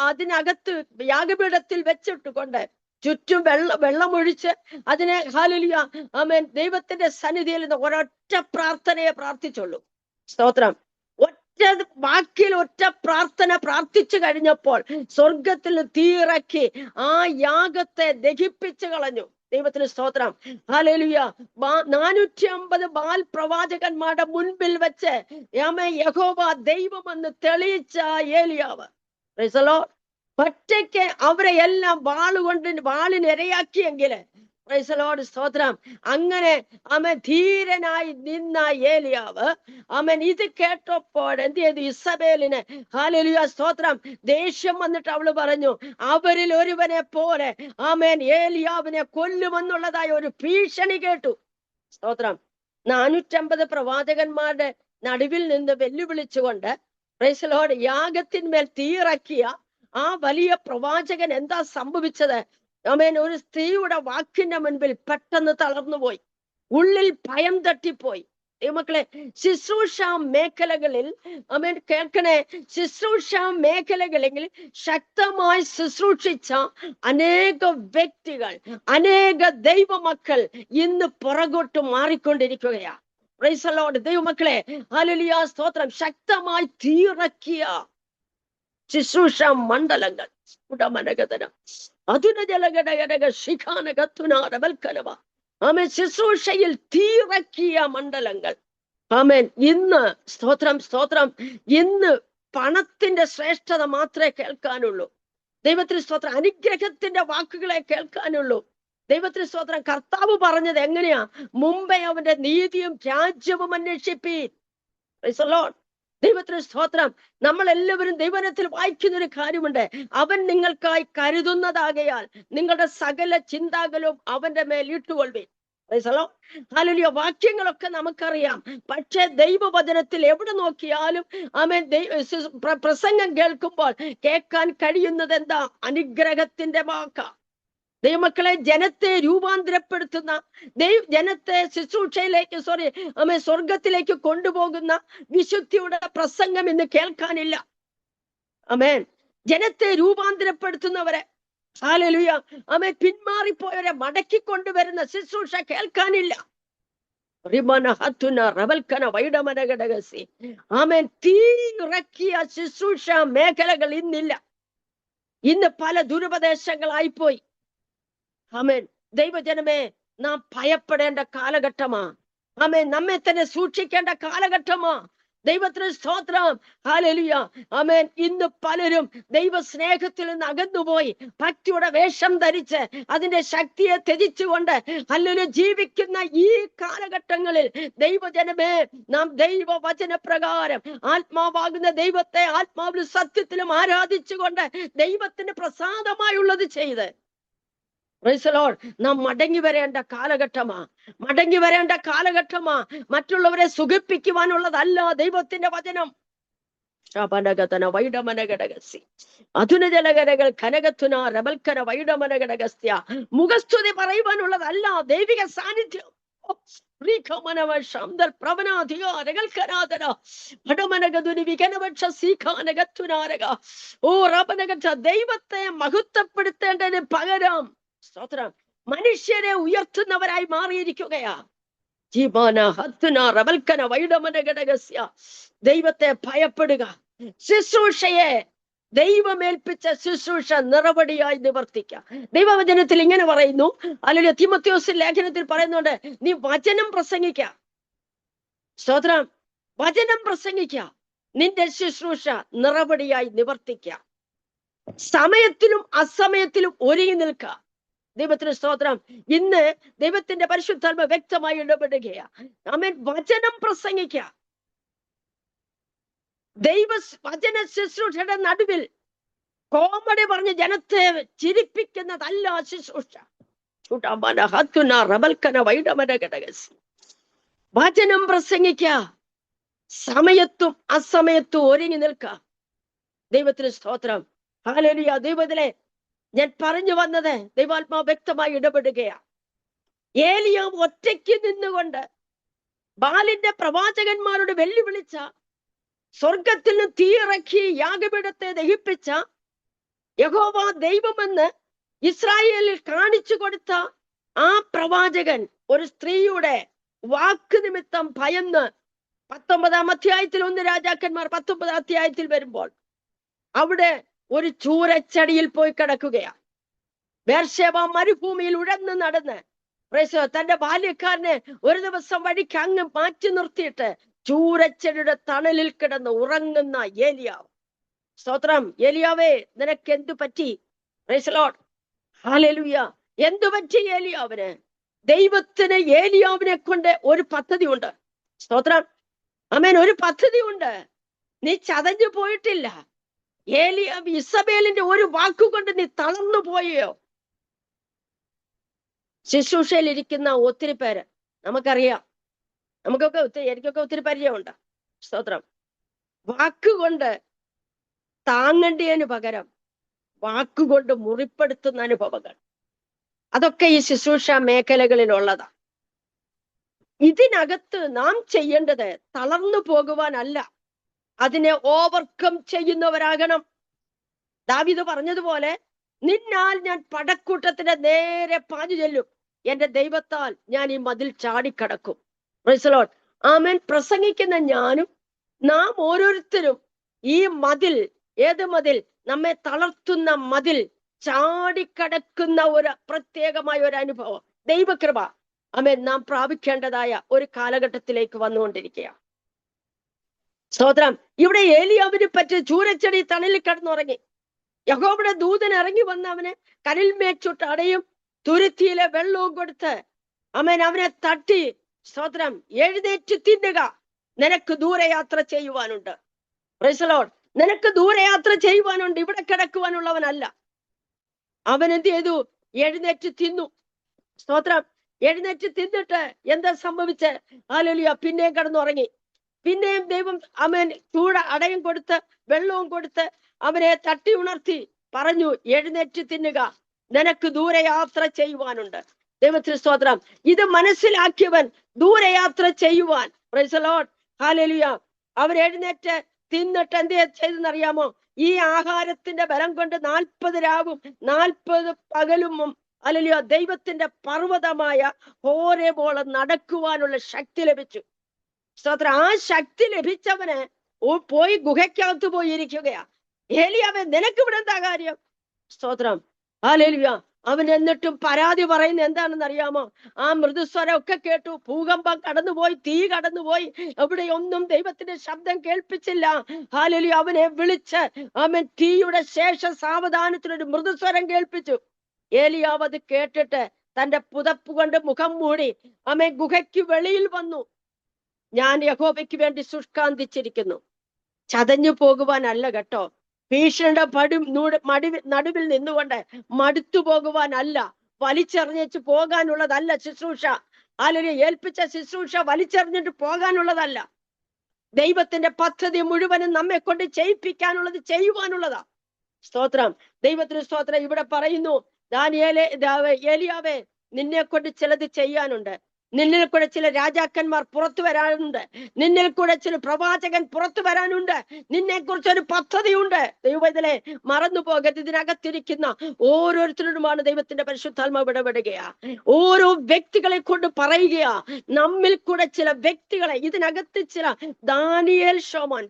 അതിനകത്ത് യാഗപീഠത്തിൽ വെച്ചിട്ടുകൊണ്ട് ചുറ്റും വെള്ളമൊഴിച്ച് അതിനെ ഹല്ലേലൂയ ആമേൻ ദൈവത്തിന്റെ സന്നിധിയിൽ നിന്ന് ഒരൊറ്റ പ്രാർത്ഥനയെ പ്രാർത്ഥിച്ചുള്ളൂ. സ്തോത്രം. വാക്കിൽ ഒറ്റ പ്രാർത്ഥന പ്രാർത്ഥിച്ചു കഴിഞ്ഞപ്പോൾ സ്വർഗത്തിൽ തീയിറക്കി ആ യാഗത്തെ ദഹിപ്പിച്ചു കളഞ്ഞു. ദൈവത്തിന് സ്തോത്രം. ഹല്ലേലൂയ. 450 ബാൽ പ്രവാചകന്മാരുടെ മുൻപിൽ വെച്ച് യഹോവ ദൈവമെന്ന് തെളിയിച്ച ഏലിയാവ് പ്രൈസ് ദി ലോർഡ് ഒറ്റയ്ക്ക് അവരെ എല്ലാം വാളിനിരയാക്കിയെങ്കിൽ പ്രൈസ് ദി ലോർഡ് സ്തോത്രം. അങ്ങനെ അവൻ ധീരനായി നിന്ന ഏലിയാവ് അവൻ ഇത് കേട്ടപ്പോൾ എന്ത് ചെയ്തു? ഇസബേലിന് ഹല്ലേലൂയ സ്തോത്രം ദേഷ്യം വന്നിട്ട് അവള് പറഞ്ഞു, അവരിൽ ഒരുവനെ പോലെ ആമേൻ ഏലിയാവിനെ കൊല്ലുമെന്നുള്ളതായ ഒരു ഭീഷണി കേട്ടു. സ്തോത്രം. 450 പ്രവാചകന്മാരുടെ നടുവിൽ നിന്ന് വെല്ലുവിളിച്ചുകൊണ്ട് പ്രൈസ് ദി ലോർഡ് യാഗത്തിന്മേൽ തീയിറക്കിയ ആ വലിയ പ്രവാചകൻ എന്താ സംഭവിച്ചത്? ആമേൻ. ഒരു സ്ത്രീയുടെ വാക്കിന്റെ മുൻപിൽ പെട്ടെന്ന് തളർന്നുപോയി. ഉള്ളിൽ ഭയം തട്ടിപ്പോയി. മക്കളെ, ശുശ്രൂഷ മേഖലകളിൽ ആമേൻ കേൾക്കണേ, ശുശ്രൂഷ മേഖലകളിൽ ശക്തമായി ശുശ്രൂഷിച്ച അനേക വ്യക്തികൾ, അനേക ദൈവമക്കൾ ഇന്ന് പുറകോട്ട് മാറിക്കൊണ്ടിരിക്കുകയാ. Praise the lord. ദൈവമക്കളെ ഹല്ലേലൂയ സ്തോത്രം. ശക്തമായി തീയിറക്കിയ ശുശ്രൂഷ മണ്ഡലങ്ങൾ ആമേൻ ശുശ്രൂഷയിൽ തീയിറക്കിയ മണ്ഡലങ്ങൾ ആമേൻ ഇന്ന് സ്തോത്രം സ്തോത്രം ഇന്ന് പണത്തിന്റെ ശ്രേഷ്ഠത മാത്രമേ കേൾക്കാനുള്ളൂ. ദൈവത്തിന് സ്തോത്രം. അനുഗ്രഹത്തിന്റെ വാക്കുകളെ കേൾക്കാനുള്ളൂ. ദൈവത്തിന് സ്തോത്രം. കർത്താവ് പറഞ്ഞത് എങ്ങനെയാ? മുമ്പേ അവന്റെ നീതിയും രാജ്യവും അന്വേഷിപ്പീൻ. Price the Lord. ദൈവത്തിന് സ്തോത്രം. നമ്മൾ എല്ലാവരും ദൈവത്തിൽ വായിക്കുന്ന ഒരു കാര്യമുണ്ട്, അവൻ നിങ്ങൾക്കായി കരുതുന്നതാകയാൽ നിങ്ങളുടെ സകല ചിന്താകളും അവന്റെ മേൽ ഇട്ടുകൊള്ളുവിൻ. ഹല്ലേലൂയ. വാക്യങ്ങളൊക്കെ നമുക്കറിയാം. പക്ഷേ ദൈവവചനത്തിൽ എവിടെ നോക്കിയാലും ആമേൻ പ്രസംഗം കേൾക്കുമ്പോൾ കേൾക്കാൻ കഴിയുന്നത് എന്താ? അനുഗ്രഹത്തിന്റെ വാക്കാ. ദൈവമക്കളെ, ജനത്തെ രൂപാന്തരപ്പെടുത്തുന്ന ജനത്തെ ശുശ്രൂഷയിലേക്ക് സ്വർഗത്തിലേക്ക് കൊണ്ടുപോകുന്ന വിശുദ്ധിയുടെ പ്രസംഗം ഇന്ന് കേൾക്കാനില്ല. ആമേൻ. ജനത്തെ രൂപാന്തരപ്പെടുത്തുന്നവരെ ഹല്ലേലൂയ ആമേൻ പിന്മാറിപ്പോയവരെ മടക്കി കൊണ്ടുവരുന്ന ശുശ്രൂഷ കേൾക്കാനില്ല. ആമേൻ. തീയിറക്കിയ ശുശ്രൂഷ മേഖലകൾ ഇന്നില്ല. ഇന്ന് പല ദുരുപദേശങ്ങളായിപ്പോയി. ആമേൻ. ദൈവജനമേ, നാം ഭയപ്പെടേണ്ട കാലഘട്ടമാ. ആമേൻ. നമ്മെ തന്നെ സൂക്ഷിക്കേണ്ട കാലഘട്ടമാ. ദൈവത്തിന് സ്തോത്രം. ഹല്ലേലൂയ. ആമേൻ. ഇന്ന് പലരും ദൈവ സ്നേഹത്തിൽ നിന്ന് അകന്നുപോയി ഭക്തിയുടെ വേഷം ധരിച്ച് അതിന്റെ ശക്തിയെ ത്യജിച്ചുകൊണ്ട് ഹല്ലേലൂയ ജീവിക്കുന്ന ഈ കാലഘട്ടങ്ങളിൽ ദൈവജനമേ, നാം ദൈവവചന പ്രകാരം ആത്മാവാകുന്ന ദൈവത്തെ ആത്മാവിലും സത്യത്തിലും ആരാധിച്ചുകൊണ്ട് ദൈവത്തിന് പ്രസാദമായുള്ളത് ചെയ്ത് പ്രൈസ് ദി ലോർഡ് നാം മടങ്ങി വരേണ്ട കാലഘട്ടമാ. മടങ്ങി വരേണ്ട കാലഘട്ടമാ. മറ്റുള്ളവരെ സുഖിപ്പിക്കുവാനുള്ളതല്ല ദൈവത്തിന്റെ വചനം. അതുനജലകരകൾ കനകത്തുന റബൽക്കര വൈഡമനഘടകസ്ത്യ മുഖസ്തുതി പറയുവാനുള്ളതല്ല ദൈവിക സാന്നിധ്യം. ദൈവത്തെ മഹത്വപ്പെടുത്തേണ്ടതിന് പകരം സ്തോത്രം മനുഷ്യരെ ഉയർത്തുന്നവരായി മാറിയിരിക്കുകയാ. ദൈവത്തെ ഭയപ്പെടുക. ശുശ്രൂഷയെ ദൈവമേൽപ്പിച്ച ശുശ്രൂഷ നിറവടിയായി നിവർത്തിക്കുക. ദൈവവചനത്തിൽ ഇങ്ങനെ പറയുന്നു, അല്ലെങ്കിൽ തിമോഥെയോസ് ലേഖനത്തിൽ പറയുന്നുണ്ട്, നീ വചനം പ്രസംഗിക്ക. സ്തോത്രം. വചനം പ്രസംഗിക്ക. നിന്റെ ശുശ്രൂഷ നിറപടിയായി നിവർത്തിക്കുക. സമയത്തിലും അസമയത്തിലും ഒരുങ്ങി നിൽക്കുക. ദൈവത്തിന് സ്തോത്രം. ഇന്ന് ദൈവത്തിന്റെ പരിശുദ്ധാത്മ വ്യക്തമായി ഇടപെടുകയാ. ആമേൻ. വചനം പ്രസംഗിക്കുക. ദൈവ വചന ശുശ്രൂഷയുടെ നടുവിൽ കോമഡി പറഞ്ഞ് ജനത്തെ ചിരിപ്പിക്കുന്നതല്ല ശുശ്രൂഷ. വചനം പ്രസംഗിക്ക, സമയത്തും അസമയത്തും ഒരുങ്ങി നിൽക്ക. ദൈവത്തിന് സ്തോത്രം. ഹല്ലേലൂയ. ദൈവത്തിലെ ഞാൻ പറഞ്ഞു വന്നത് ദൈവാത്മാവ് വ്യക്തമായി ഇടപെടുകയാ. ഏലിയാവ് ഒറ്റയ്ക്ക് നിന്നുകൊണ്ട് ബാലിന്റെ പ്രവാചകന്മാരോട് വെല്ലുവിളിച്ച, സ്വർഗത്തിൽ നിന്ന് തീയിറക്കി യാഗപീഠത്തെ ദഹിപ്പിച്ച യഹോവ ദൈവമെന്ന് ഇസ്രായേലിൽ കാണിച്ചു കൊടുത്ത ആ പ്രവാചകൻ ഒരു സ്ത്രീയുടെ വാക്ക് നിമിത്തം ഭയന്ന് 19-ാം അധ്യായത്തിൽ 1 രാജാക്കന്മാർ 19-ാം അധ്യായത്തിൽ വരുമ്പോൾ അവിടെ ഒരു ചൂരച്ചടിയിൽ പോയി കിടക്കുകയാ. ബേർശേബ മരുഭൂമിയിൽ ഉഴന്ന് നടന്ന് തന്റെ ബാല്യക്കാരനെ ഒരു ദിവസം വഴിക്ക് അങ്ങ് മാറ്റി നിർത്തിയിട്ട് ചൂരച്ചെടിയുടെ തണലിൽ കിടന്ന് ഉറങ്ങുന്ന ഏലിയാവ്. സ്തോത്രം. ഏലിയാവേ, നിനക്ക് എന്തു പറ്റി? Praise Lord. ഹല്ലേലൂയ. എന്തു പറ്റി ഏലിയാവിന്? ദൈവത്തിന് ഏലിയാവിനെ കൊണ്ട് ഒരു പദ്ധതി ഉണ്ട്. സ്തോത്രം. ആമേൻ. ഒരു പദ്ധതി ഉണ്ട്. നീ ചതഞ്ഞു പോയിട്ടില്ല. ഇസബേലിന്റെ ഒരു വാക്കുകൊണ്ട് നീ തളർന്നു പോയോ? ശുശ്രൂഷയിൽ ഇരിക്കുന്ന ഒത്തിരി പേര് നമുക്കറിയാം. എനിക്കൊക്കെ ഒത്തിരി പരിചയമുണ്ട്. സ്തോത്രം. വാക്കുകൊണ്ട് താങ്ങേണ്ടതിന് പകരം വാക്കുകൊണ്ട് മുറിപ്പെടുത്തുന്ന അനുഭവങ്ങൾ, അതൊക്കെ ഈ ശുശ്രൂഷ മേഖലകളിലുള്ളതാ. ഇതിനകത്ത് നാം ചെയ്യേണ്ടത് തളർന്നു പോകുവാനല്ല, അതിനെ ഓവർകം ചെയ്യുന്നവരാകണം. ദാവീദ് പറഞ്ഞതുപോലെ, നിന്നാൽ ഞാൻ പടക്കൂട്ടത്തിന്റെ നേരെ പാഞ്ഞു ചെല്ലും, എന്റെ ദൈവത്താൽ ഞാൻ ഈ മതിൽ ചാടിക്കടക്കും. Praise the lord. ആമേൻ. പ്രസംഗിക്കുന്ന ഞാനും നാം ഓരോരുത്തരും ഈ മതിൽ, ഏത് മതിൽ? നമ്മെ തളർത്തുന്ന മതിൽ ചാടിക്കടക്കുന്ന ഒരു പ്രത്യേകമായ ഒരു അനുഭവം, ദൈവകൃപ ആമേൻ, നാം പ്രാപിക്കേണ്ടതായ ഒരു കാലഘട്ടത്തിലേക്ക് വന്നുകൊണ്ടിരിക്കുകയാണ്. സ്തോത്രം. ഇവിടെ ഏലിയാവിനെ പറ്റി ചൂരച്ചെടി തണലിൽ കിടന്നുറങ്ങി. യഹോവയുടെ ദൂതൻ ഇറങ്ങി വന്ന് അവനെ കനൽ മേച്ചുട്ട് അടയും തുരുത്തിയിലെ വെള്ളവും കൊടുത്ത് ആമേൻ അവനെ തട്ടി, സ്തോത്രം, എഴുന്നേറ്റ് തിന്നുക, നിനക്ക് ദൂരയാത്ര ചെയ്യുവാനുണ്ട്. Price the Lord. നിനക്ക് ദൂരയാത്ര ചെയ്യുവാനുണ്ട്, ഇവിടെ കിടക്കുവാനുള്ളവനല്ല. അവൻ എന്ത് ചെയ്തു? എഴുന്നേറ്റ് തിന്നു. സ്തോത്രം. എഴുന്നേറ്റ് തിന്നിട്ട് എന്താ സംഭവിച്ച്? ഹല്ലേലൂയ. പിന്നെയും കിടന്നുറങ്ങി. പിന്നെയും ദൈവം അവൻ അടയും കൊടുത്ത് വെള്ളവും കൊടുത്ത് അവനെ തട്ടി ഉണർത്തി പറഞ്ഞു, എഴുന്നേറ്റ് തിന്നുക, നിനക്ക് ദൂരയാത്ര ചെയ്യുവാനുണ്ട്. ദൈവത്തിന് സ്തോത്രം. ഇത് മനസ്സിലാക്കിയവൻ ദൂരയാത്ര ചെയ്യുവാൻ, പ്രൈസ് ദി ലോർഡ്, ഹല്ലേലൂയ, അവൻ എഴുന്നേറ്റ് തിന്നിട്ട് എന്ത് ചെയ്തെന്നറിയാമോ? ഈ ആഹാരത്തിന്റെ ബലം കൊണ്ട് 40 രാവും 40 പകലും ഹല്ലേലൂയ ദൈവത്തിന്റെ പർവ്വതമായ ഹോരേബോളം നടക്കുവാനുള്ള ശക്തി ലഭിച്ചു. സ്തോത്രം. ആ ശക്തി ലഭിച്ചവന് പോയി ഗുഹയ്ക്കകത്ത് പോയിരിക്കുകയാ. ഏലിയാവേ, നിനക്ക് ഇവിടെ എന്താ കാര്യം? സ്തോത്രം. ഹല്ലേലൂയ. അവൻ എന്നിട്ടും പരാതി പറയുന്നത് എന്താണെന്ന് അറിയാമോ? ആ മൃദുസ്വരം ഒക്കെ കേട്ടു, ഭൂകമ്പം കടന്നുപോയി, തീ കടന്നുപോയി, എവിടെ ഒന്നും ദൈവത്തിന്റെ ശബ്ദം കേൾപ്പിച്ചില്ല. ഹല്ലേലൂയ. അവനെ വിളിച്ച് അവൻ തീയുടെ ശേഷം സാവധാനത്തിനൊരു മൃദുസ്വരം കേൾപ്പിച്ചു. ഏലിയാവ് അത് കേട്ടിട്ട് തന്റെ പുതപ്പ് കൊണ്ട് മുഖം മൂടി അവൻ ഗുഹയ്ക്ക് വെളിയിൽ വന്നു. ഞാൻ യഹോവയ്ക്ക് വേണ്ടി ശുഷ്കാന്തിച്ചിരിക്കുന്നു. ചതഞ്ഞു പോകുവാനല്ല കേട്ടോ, ഭീഷണിയുടെ നടുവിൽ നിന്നുകൊണ്ട് മടുത്തു പോകുവാനല്ല, വലിച്ചെറിഞ്ഞു പോകാനുള്ളതല്ല ശുശ്രൂഷ. അല്ലെങ്കിൽ ഏൽപ്പിച്ച ശുശ്രൂഷ വലിച്ചെറിഞ്ഞിട്ട് പോകാനുള്ളതല്ല. ദൈവത്തിന്റെ പദ്ധതി മുഴുവനും നമ്മെ കൊണ്ട് ചെയ്യിപ്പിക്കാനുള്ളത്, ചെയ്യുവാനുള്ളതാ. സ്തോത്രം. ദൈവത്തിന് സ്തോത്രം. ഇവിടെ പറയുന്നു, ഏലിയാവേ, നിന്നെ കൊണ്ട് ചിലത് ചെയ്യാനുണ്ട്. നിന്നിൽ കൂടെ ചില രാജാക്കന്മാർ പുറത്തു വരാനുണ്ട്. നിന്നിൽ കൂടെ ചില പ്രവാചകൻ പുറത്തു വരാനുണ്ട്. നിന്നെ കുറിച്ചൊരു പദ്ധതിയുണ്ട്. ദൈവത്തിലെ മറന്നു പോകരുത്. ഇതിനകത്തിരിക്കുന്ന ഓരോരുത്തരോടുമാണ് ദൈവത്തിന്റെ പരിശുദ്ധാത്മാവ് ഇടപെടുകയാ. ഓരോ വ്യക്തികളെ കൊണ്ട് പറയുകയാ. നമ്മിൽ കൂടെ ചില വ്യക്തികളെ, ഇതിനകത്ത് ചില ദാനിയേൽ സോമൻ,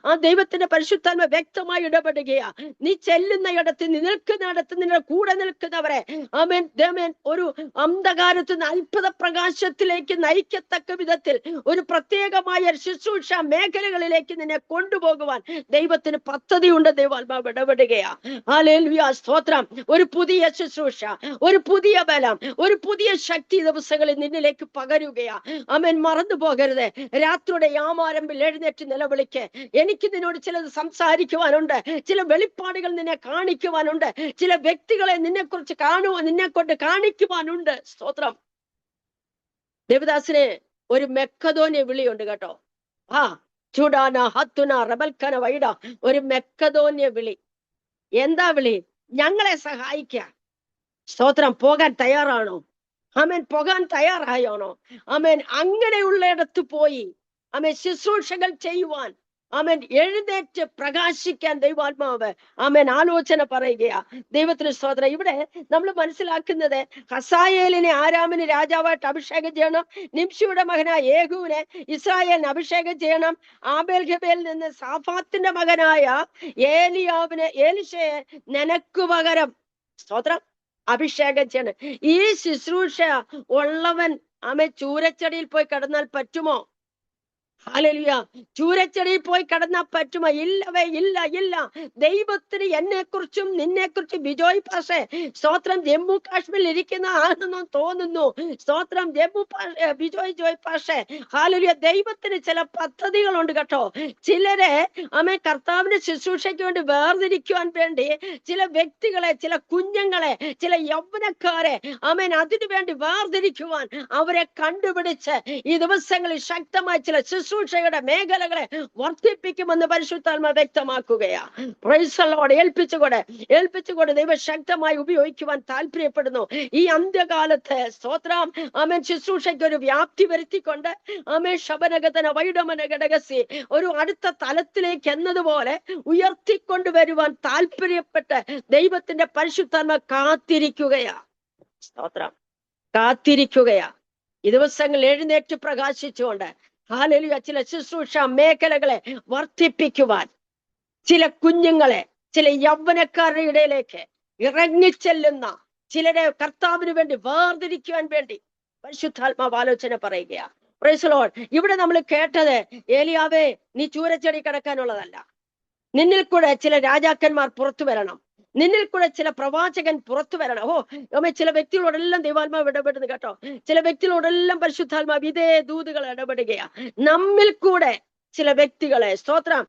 ആ ദൈവത്തിന്റെ പരിശുദ്ധാത്മാവ് വ്യക്തമായി ഇടപെടുകയാ. നീ ചെല്ലുന്ന ഇടത്ത്, നീ നിൽക്കുന്ന ഇടത്ത് നിന്റെ കൂടെ നിൽക്കുന്നവരെ ആമേൻ, ഒരു അന്ധകാരത്ത് അത്ഭുത പ്രകാശത്തിലേക്ക് നയിക്കത്തക്ക വിധത്തിൽ ഒരു പ്രത്യേകമായ ശുശ്രൂഷ മേഖലകളിലേക്ക് നിന്നെ കൊണ്ടുപോകുവാൻ ദൈവത്തിന് പദ്ധതിയുണ്ട്. ദൈവാത്മാവ് ഇടപെടുകയാ. ഹല്ലേലൂയ, സ്തോത്രം. ഒരു പുതിയ ശുശ്രൂഷ, ഒരു പുതിയ ബലം, ഒരു പുതിയ ശക്തി ദിവസങ്ങളിൽ നിന്നിലേക്ക് പകരുകയാ. ആമേൻ. മറന്നു പോകരുത്. രാത്രിയുടെ യാമാരംഭിൽ എഴുന്നേറ്റ് നിലവിളിക്ക്. എനിക്ക് നിന്നോട് ചിലത് സംസാരിക്കുവാനുണ്ട്, ചില വെളിപ്പാടുകൾ നിന്നെ കാണിക്കുവാനുണ്ട്, ചില വ്യക്തികളെ നിന്നെ കുറിച്ച് നിന്നെ കൊണ്ട് കാണിക്കുവാനുണ്ട്. സ്തോത്രം. ദേവദാസിന് ഒരു മെക്കദോന്യ വിളിയുണ്ട് കേട്ടോ. ചുടാന ഹത്തുന റബൽക്കന വൈഡ, ഒരു മെക്കദോന്യ വിളി. എന്താ വിളി? ഞങ്ങളെ സഹായിക്ക. സ്തോത്രം. പോകാൻ തയ്യാറാണോ? ആമേൻ. പോകാൻ തയ്യാറായാണോ? ആമേൻ. അങ്ങനെയുള്ളിടത്ത് പോയി ആമേൻ ശുശ്രൂഷകൾ ചെയ്യുവാൻ, ആമേൻ, എഴുന്നേറ്റ് പ്രകാശിക്കാൻ ദൈവാത്മാവ് ആമേൻ ആലോചന പറയുകയാ. ദൈവത്തിന് സ്തോത്രം. ഇവിടെ നമ്മൾ മനസ്സിലാക്കുന്നത്, ഹസായേലിനെ ആരാമിന് രാജാവായിട്ട് അഭിഷേകം ചെയ്യണം, നിംഷിയുടെ മകനായ യേഹൂവിനെ ഇസ്രായേലിന് അഭിഷേകം ചെയ്യണം, ആബേൽഗബേൽ നിന്ന് സാഫാത്തിന്റെ മകനായ ഏലിശയെ നിനക്ക് പകരം, സ്തോത്രം, അഭിഷേകം ചെയ്യണം. ഈ ശുശ്രൂഷ ഉള്ളവൻ ആമേൻ ചൂരച്ചെടിയിൽ പോയി കിടന്നാൽ പറ്റുമോ? ഹല്ലേലൂയ. ചൂരച്ചെടിയിൽ പോയി കിടന്നാൽ പറ്റുമോ? ഇല്ലവേ ഇല്ല, ഇല്ല. ദൈവത്തിന് എന്നെ കുറിച്ചും നിന്നെ കുറിച്ചും ബിജോയ് പാഷെ, സ്തോത്രം, ജമ്മു കാശ്മീരിൽ ഇരിക്കുന്ന ആണെന്ന് തോന്നുന്നു. സ്തോത്രം, ബിജോയ് പാഷെ, ഹല്ലേലൂയ. ദൈവത്തിന് ചില പദ്ധതികളുണ്ട് കേട്ടോ. ചിലരെ ആമേൻ കർത്താവിന്റെ ശുശ്രൂഷയ്ക്ക് വേണ്ടി വേർതിരിക്കുവാൻ വേണ്ടി ചില വ്യക്തികളെ, ചില കുഞ്ഞുങ്ങളെ, ചില യൗവനക്കാരെ ആമേൻ അതിനു വേണ്ടി വേർതിരിക്കുവാൻ അവരെ കണ്ടുപിടിച്ച് ഈ ദിവസങ്ങളിൽ ശക്തമായ ചില ശുശ്രൂഷയുടെ മേഖലകളെ വർദ്ധിപ്പിക്കുമെന്ന് പരിശുദ്ധാത്മ വ്യക്തമാക്കുകയാ. Praise the lord. ഏൽപ്പിച്ചുകൊണ്ട് ദൈവം ശക്തമായി ഉപയോഗിക്കുവാൻ താല്പര്യപ്പെടുന്നു. ഈ അന്ത്യകാലത്ത് സ്തോത്രം, ആമേൻ, ശുശ്രൂഷയ്ക്ക് ഒരു വ്യാപ്തി വരുത്തിക്കൊണ്ട് ആമേൻ ശബനഗതന വൈഡമന ഘടകസി ഒരു അടുത്ത തലത്തിലേക്ക് എന്നതുപോലെ ഉയർത്തിക്കൊണ്ടുവരുവാൻ താല്പര്യപ്പെട്ട് ദൈവത്തിന്റെ പരിശുദ്ധാത്മ കാത്തിരിക്കുകയാ. സ്തോത്രം. കാത്തിരിക്കുകയാ. ഈ ദിവസങ്ങൾ എഴുന്നേറ്റ് പ്രകാശിച്ചുകൊണ്ട് ഹല്ലേലൂയ ചില ശുശ്രൂഷ മേഖലകളെ വർദ്ധിപ്പിക്കുവാൻ, ചില കുഞ്ഞുങ്ങളെ, ചില യൗവനക്കാരുടെ ഇടയിലേക്ക് ഇറങ്ങിച്ചെല്ലുന്ന ചിലരെ കർത്താവിന് വേണ്ടി വേർതിരിക്കുവാൻ വേണ്ടി പരിശുദ്ധാത്മാവ് ആലോചന പറയുകയാ. Praise the Lord. ഇവിടെ നമ്മൾ കേട്ടത്, ഏലിയാവേ നീ ചൂരച്ചെടി കിടക്കാനുള്ളതല്ല, നിന്നിൽ കൂടെ ചില രാജാക്കന്മാർ പുറത്തു വരണം, നിന്നിൽ കൂടെ ചില പ്രവാചകൻ പുറത്തു വരണം. ചില വ്യക്തികളോടെല്ലാം ദൈവാത്മാവ് ഇടപെടുന്നു കേട്ടോ. ചില വ്യക്തികളോടെല്ലാം പരിശുദ്ധാത്മാവ് ഇതേ ദൂതുകൾ ഇടപെടുകയാ. നമ്മിൽ കൂടെ ചില വ്യക്തികളെ, സ്തോത്രം,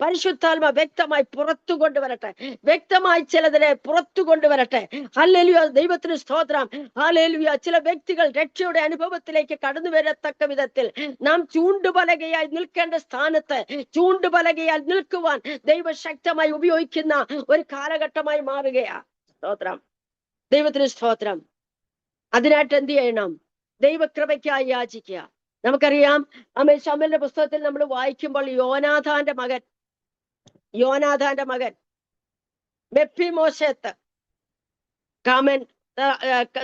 പരിശുദ്ധാത്മ വ്യക്തമായി പുറത്തു കൊണ്ടുവരട്ടെ, വ്യക്തമായി ചിലതിനെ പുറത്തു കൊണ്ടുവരട്ടെ. ഹല്ലേലൂയ. ദൈവത്തിന് സ്തോത്രം. ഹല്ലേലൂയ. ചില വ്യക്തികൾ രക്ഷയുടെ അനുഭവത്തിലേക്ക് കടന്നു വരത്തക്ക വിധത്തിൽ നാം ചൂണ്ടുപലകയായി നിൽക്കേണ്ട സ്ഥാനത്ത് ചൂണ്ടുപലകയാൽ നിൽക്കുവാൻ ദൈവം ശക്തമായി ഉപയോഗിക്കുന്ന ഒരു കാലഘട്ടമായി മാറുകയാ. സ്തോത്രം. ദൈവത്തിന് സ്തോത്രം. അതിനായിട്ട് എന്ത് ചെയ്യണം? ദൈവകൃപയ്ക്കായി യാചിക്കുക. നമുക്കറിയാം, ആമേൻ, ശമൂവേലിന്റെ പുസ്തകത്തിൽ നമ്മൾ വായിക്കുമ്പോൾ യോനാഥാന്റെ മകൻ മെഫിബോശെത്ത്, ആമേൻ,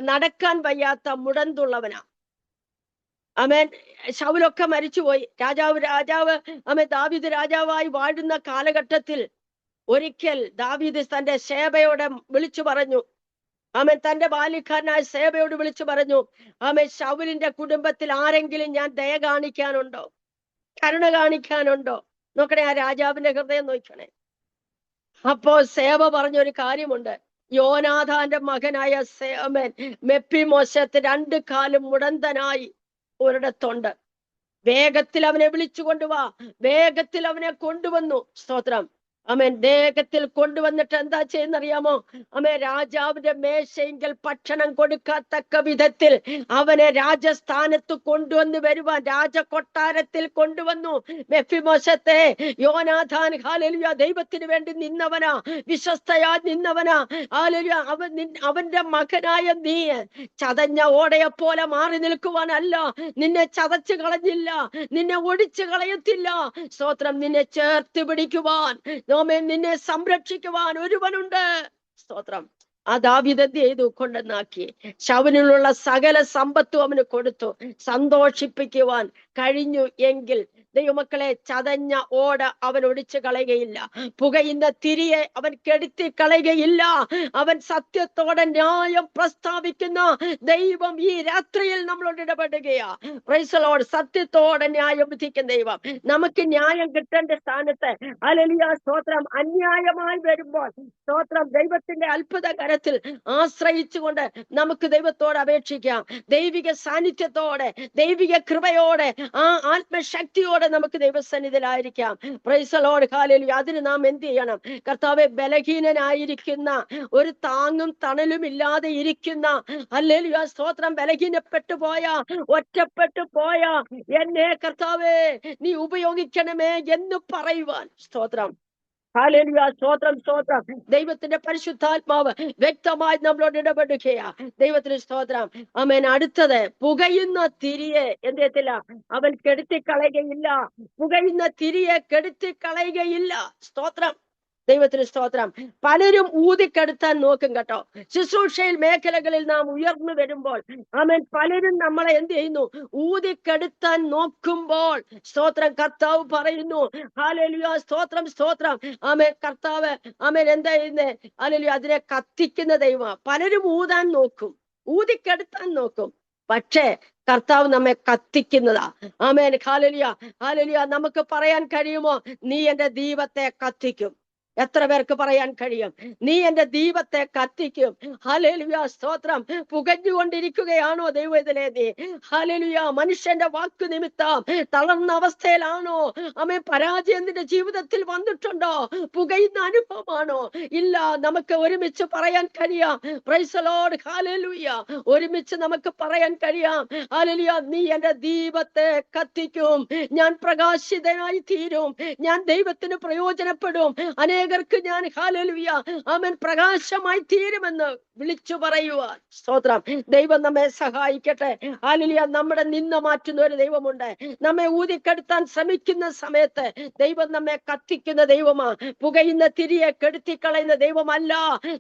നടക്കാൻ വയ്യാത്ത മുടന്തുള്ളവനാ. ആമേൻ. ശൗലൊക്കെ മരിച്ചുപോയി. രാജാവ് ആമേൻ ദാവീദ് രാജാവായി വാഴുന്ന കാലഘട്ടത്തിൽ ഒരിക്കൽ ദാവീദ് തന്റെ സേവയോടെ വിളിച്ചു പറഞ്ഞു, ആമേൻ, തന്റെ ബാല്യക്കാരനായ സേവയോട് വിളിച്ചു പറഞ്ഞു, ആമേൻ, ശൗലിന്റെ കുടുംബത്തിൽ ആരെങ്കിലും ഞാൻ ദയ കാണിക്കാനുണ്ടോ, കരുണ കാണിക്കാനുണ്ടോ? നോക്കണേ, ആ രാജാവിന്റെ ഹൃദയം നോക്കണേ. അപ്പോ സേവ പറഞ്ഞൊരു കാര്യമുണ്ട്. യോനാഥാന്റെ മകനായ മെഫിബോശെത്ത് 2 കാലും മുടന്തനായി ഒരിടത്തുണ്ട്. വേഗത്തിൽ അവനെ വിളിച്ചു കൊണ്ടുവാ. വേഗത്തിൽ അവനെ കൊണ്ടുവന്നു. സ്തോത്രം. ആമേൻ. വേഗത്തിൽ കൊണ്ടുവന്നിട്ട് എന്താ ചെയ്യുന്നറിയാമോ? ആമേൻ, രാജാവിന്റെ മേശയെങ്കിൽ ഭക്ഷണം കൊടുക്കത്തക്ക വിധത്തിൽ അവനെ രാജസ്ഥാനത്ത് കൊണ്ടുവന്ന് വരുവാൻ രാജകൊട്ടാരത്തിൽ കൊണ്ടുവന്നു. മെഫിബോശെത്തെ, യോനാഥാൻ ഹല്ലേലൂയ ദൈവത്തിന് വേണ്ടി നിന്നവനാ, വിശ്വസ്തയാ നിന്നവനാ. ഹല്ലേലൂയ. അവന്റെ മകനായ നീ ചതഞ്ഞ ഓടയെ പോലെ മാറി നിൽക്കുവാനല്ല. നിന്നെ ചതച്ചു കളഞ്ഞില്ല, നിന്നെ ഒടിച്ചു കളയത്തില്ല. സ്തോത്രം. നിന്നെ ചേർത്ത് പിടിക്കുവാൻ, നിന്നെ സംരക്ഷിക്കുവാൻ ഒരുവനുണ്ട്. സ്തോത്രം. ആ ദാവീദ് എന്ത് ചെയ്തു? കൊണ്ടുവന്നാക്കി. ശൗലിനുള്ള സകല സമ്പത്തും അവന് കൊടുത്തു. സന്തോഷിപ്പിക്കുവാൻ കഴിഞ്ഞു എങ്കിൽ ദൈവമക്കളെ, ചതഞ്ഞ ഓട അവൻ ഒടിച്ചു കളയുകയില്ല. പുകയുന്ന തിരിയെ അവൻ കെടുത്തി കളയുകയില്ല. അവൻ സത്യത്തോടെ ന്യായം പ്രസ്താവിക്കുന്ന ദൈവം ഈ രാത്രിയിൽ നമ്മളോട് ഇടപെടുകയാ. Praise the lord. സത്യത്തോടെ ന്യായം വിധിക്കുന്ന ദൈവം. നമുക്ക് ന്യായം കിട്ടേണ്ട സ്ഥാനത്ത് ഹല്ലേലൂയ സ്തോത്രം അന്യായമായി വരുമ്പോൾ സ്തോത്രം ദൈവത്തിന്റെ അത്ഭുത കരത്തിൽ ആശ്രയിച്ചുകൊണ്ട് നമുക്ക് ദൈവത്തോട് അപേക്ഷിക്കാം. ദൈവിക സാന്നിധ്യത്തോടെ, ദൈവിക കൃപയോടെ, ആ ആത്മശക്തിയോടെ നമുക്ക് ദൈവസന്നിധിയിലായിരിക്കാം. Praise the lord. ഹല്ലേലൂയ. അതിന് നാം എന്ത് ചെയ്യണം? കർത്താവേ, ബലഹീനനായിരിക്കുന്ന, ഒരു താങ്ങും തണലും ഇല്ലാതെ ഇരിക്കുന്ന, ഹല്ലേലൂയ സ്തോത്രം, ബലഹീനപ്പെട്ടു പോയ, ഒറ്റപ്പെട്ടു പോയ എന്നെ കർത്താവേ നീ ഉപയോഗിക്കണമേ എന്ന് പറയുവാൻ സ്തോത്രം. ഹല്ലേലൂയ സ്തോത്രം, സ്തോത്രം. ദൈവത്തിന്റെ പരിശുദ്ധാത്മാവ് വ്യക്തമായി നമ്മളോട് ഇടപെടുകയാ. ദൈവത്തിന് സ്തോത്രം. ആമേൻ. അടുത്തത്, പുകയുന്ന തിരിയെ എന്ത് ചെയ്യത്തില്ല? അവൻ കെടുത്തിക്കളയുകയില്ല. പുകയുന്ന തിരിയെ കെടുത്തിക്കളയുകയില്ല. സ്തോത്രം. ദൈവത്തിന് സ്തോത്രം. പലരും ഊതിക്കെടുത്താൻ നോക്കും കേട്ടോ. ശുശ്രൂഷയിൽ മേഖലകളിൽ നാം ഉയർന്നു വരുമ്പോൾ ആമേൻ, പലരും നമ്മളെ എന്ത് ചെയ്യുന്നു? ഊതിക്കെടുത്താൻ നോക്കുമ്പോൾ സ്തോത്രം, കർത്താവ് പറയുന്നു ഹല്ലേലൂയ സ്തോത്രം, സ്തോത്രം. ആമേൻ. കർത്താവ് ആമേൻ എന്താ ചെയ്യുന്നേ? ഹല്ലേലൂയ, അതിനെ കത്തിക്കുന്ന ദൈവം. പലരും ഊതാൻ നോക്കും, ഊതിക്കെടുത്താൻ നോക്കും. പക്ഷേ കർത്താവ് നമ്മെ കത്തിക്കുന്നതാ. ആമേൻ. Hallelujah, hallelujah. നമുക്ക് പറയാൻ കഴിയുമോ? നീ എന്റെ ദീപത്തെ കത്തിക്കും. എത്ര പേർക്ക് പറയാൻ കഴിയും? നീ എന്റെ ദീപത്തെ കത്തിക്കും. ഹല്ലേലൂയ സ്തോത്രം. പുകഞ്ഞുകൊണ്ടിരിക്കുകയാണോ ദൈവത്തിലെ നീ? ഹല്ലേലൂയ. മനുഷ്യന്റെ വാക്കു നിമിത്തം തളർന്ന അവസ്ഥയിലാണോ? ആമേൻ. പരാജയം നിന്റെ ജീവിതത്തിൽ വന്നിട്ടുണ്ടോ? പുകയുന്ന അനുഭവമാണോ? ഇല്ല. നമുക്ക് ഒരുമിച്ച് പറയാൻ കഴിയാം. Praise the lord. ഹല്ലേലൂയ. ഒരുമിച്ച് നമുക്ക് പറയാൻ കഴിയാം. ഹല്ലേലൂയ. നീ എന്റെ ദീപത്തെ കത്തിക്കും. ഞാൻ പ്രകാശിതനായി തീരും. ഞാൻ ദൈവത്തിന് പ്രയോജനപ്പെടും. അനേകർക്ക് ഞാൻ ഹല്ലേലൂയ ആമേൻ പ്രകാശമായി തീരുമെന്ന് വിളിച്ചു പറയുവാൻ സ്തോത്രം. ദൈവം നമ്മെ സഹായിക്കട്ടെ. ഹല്ലേലൂയ. നമ്മുടെ നിന്ന മാറ്റുന്ന ഒരു ദൈവമുണ്ട്. നമ്മെ ഊതിക്കെടുത്താൻ ശ്രമിക്കുന്ന സമയത്ത് ദൈവം നമ്മെ കത്തിക്കുന്ന ദൈവമാ. പുകയുന്ന തിരിയെ കെടുത്തിക്കളയുന്ന ദൈവമല്ല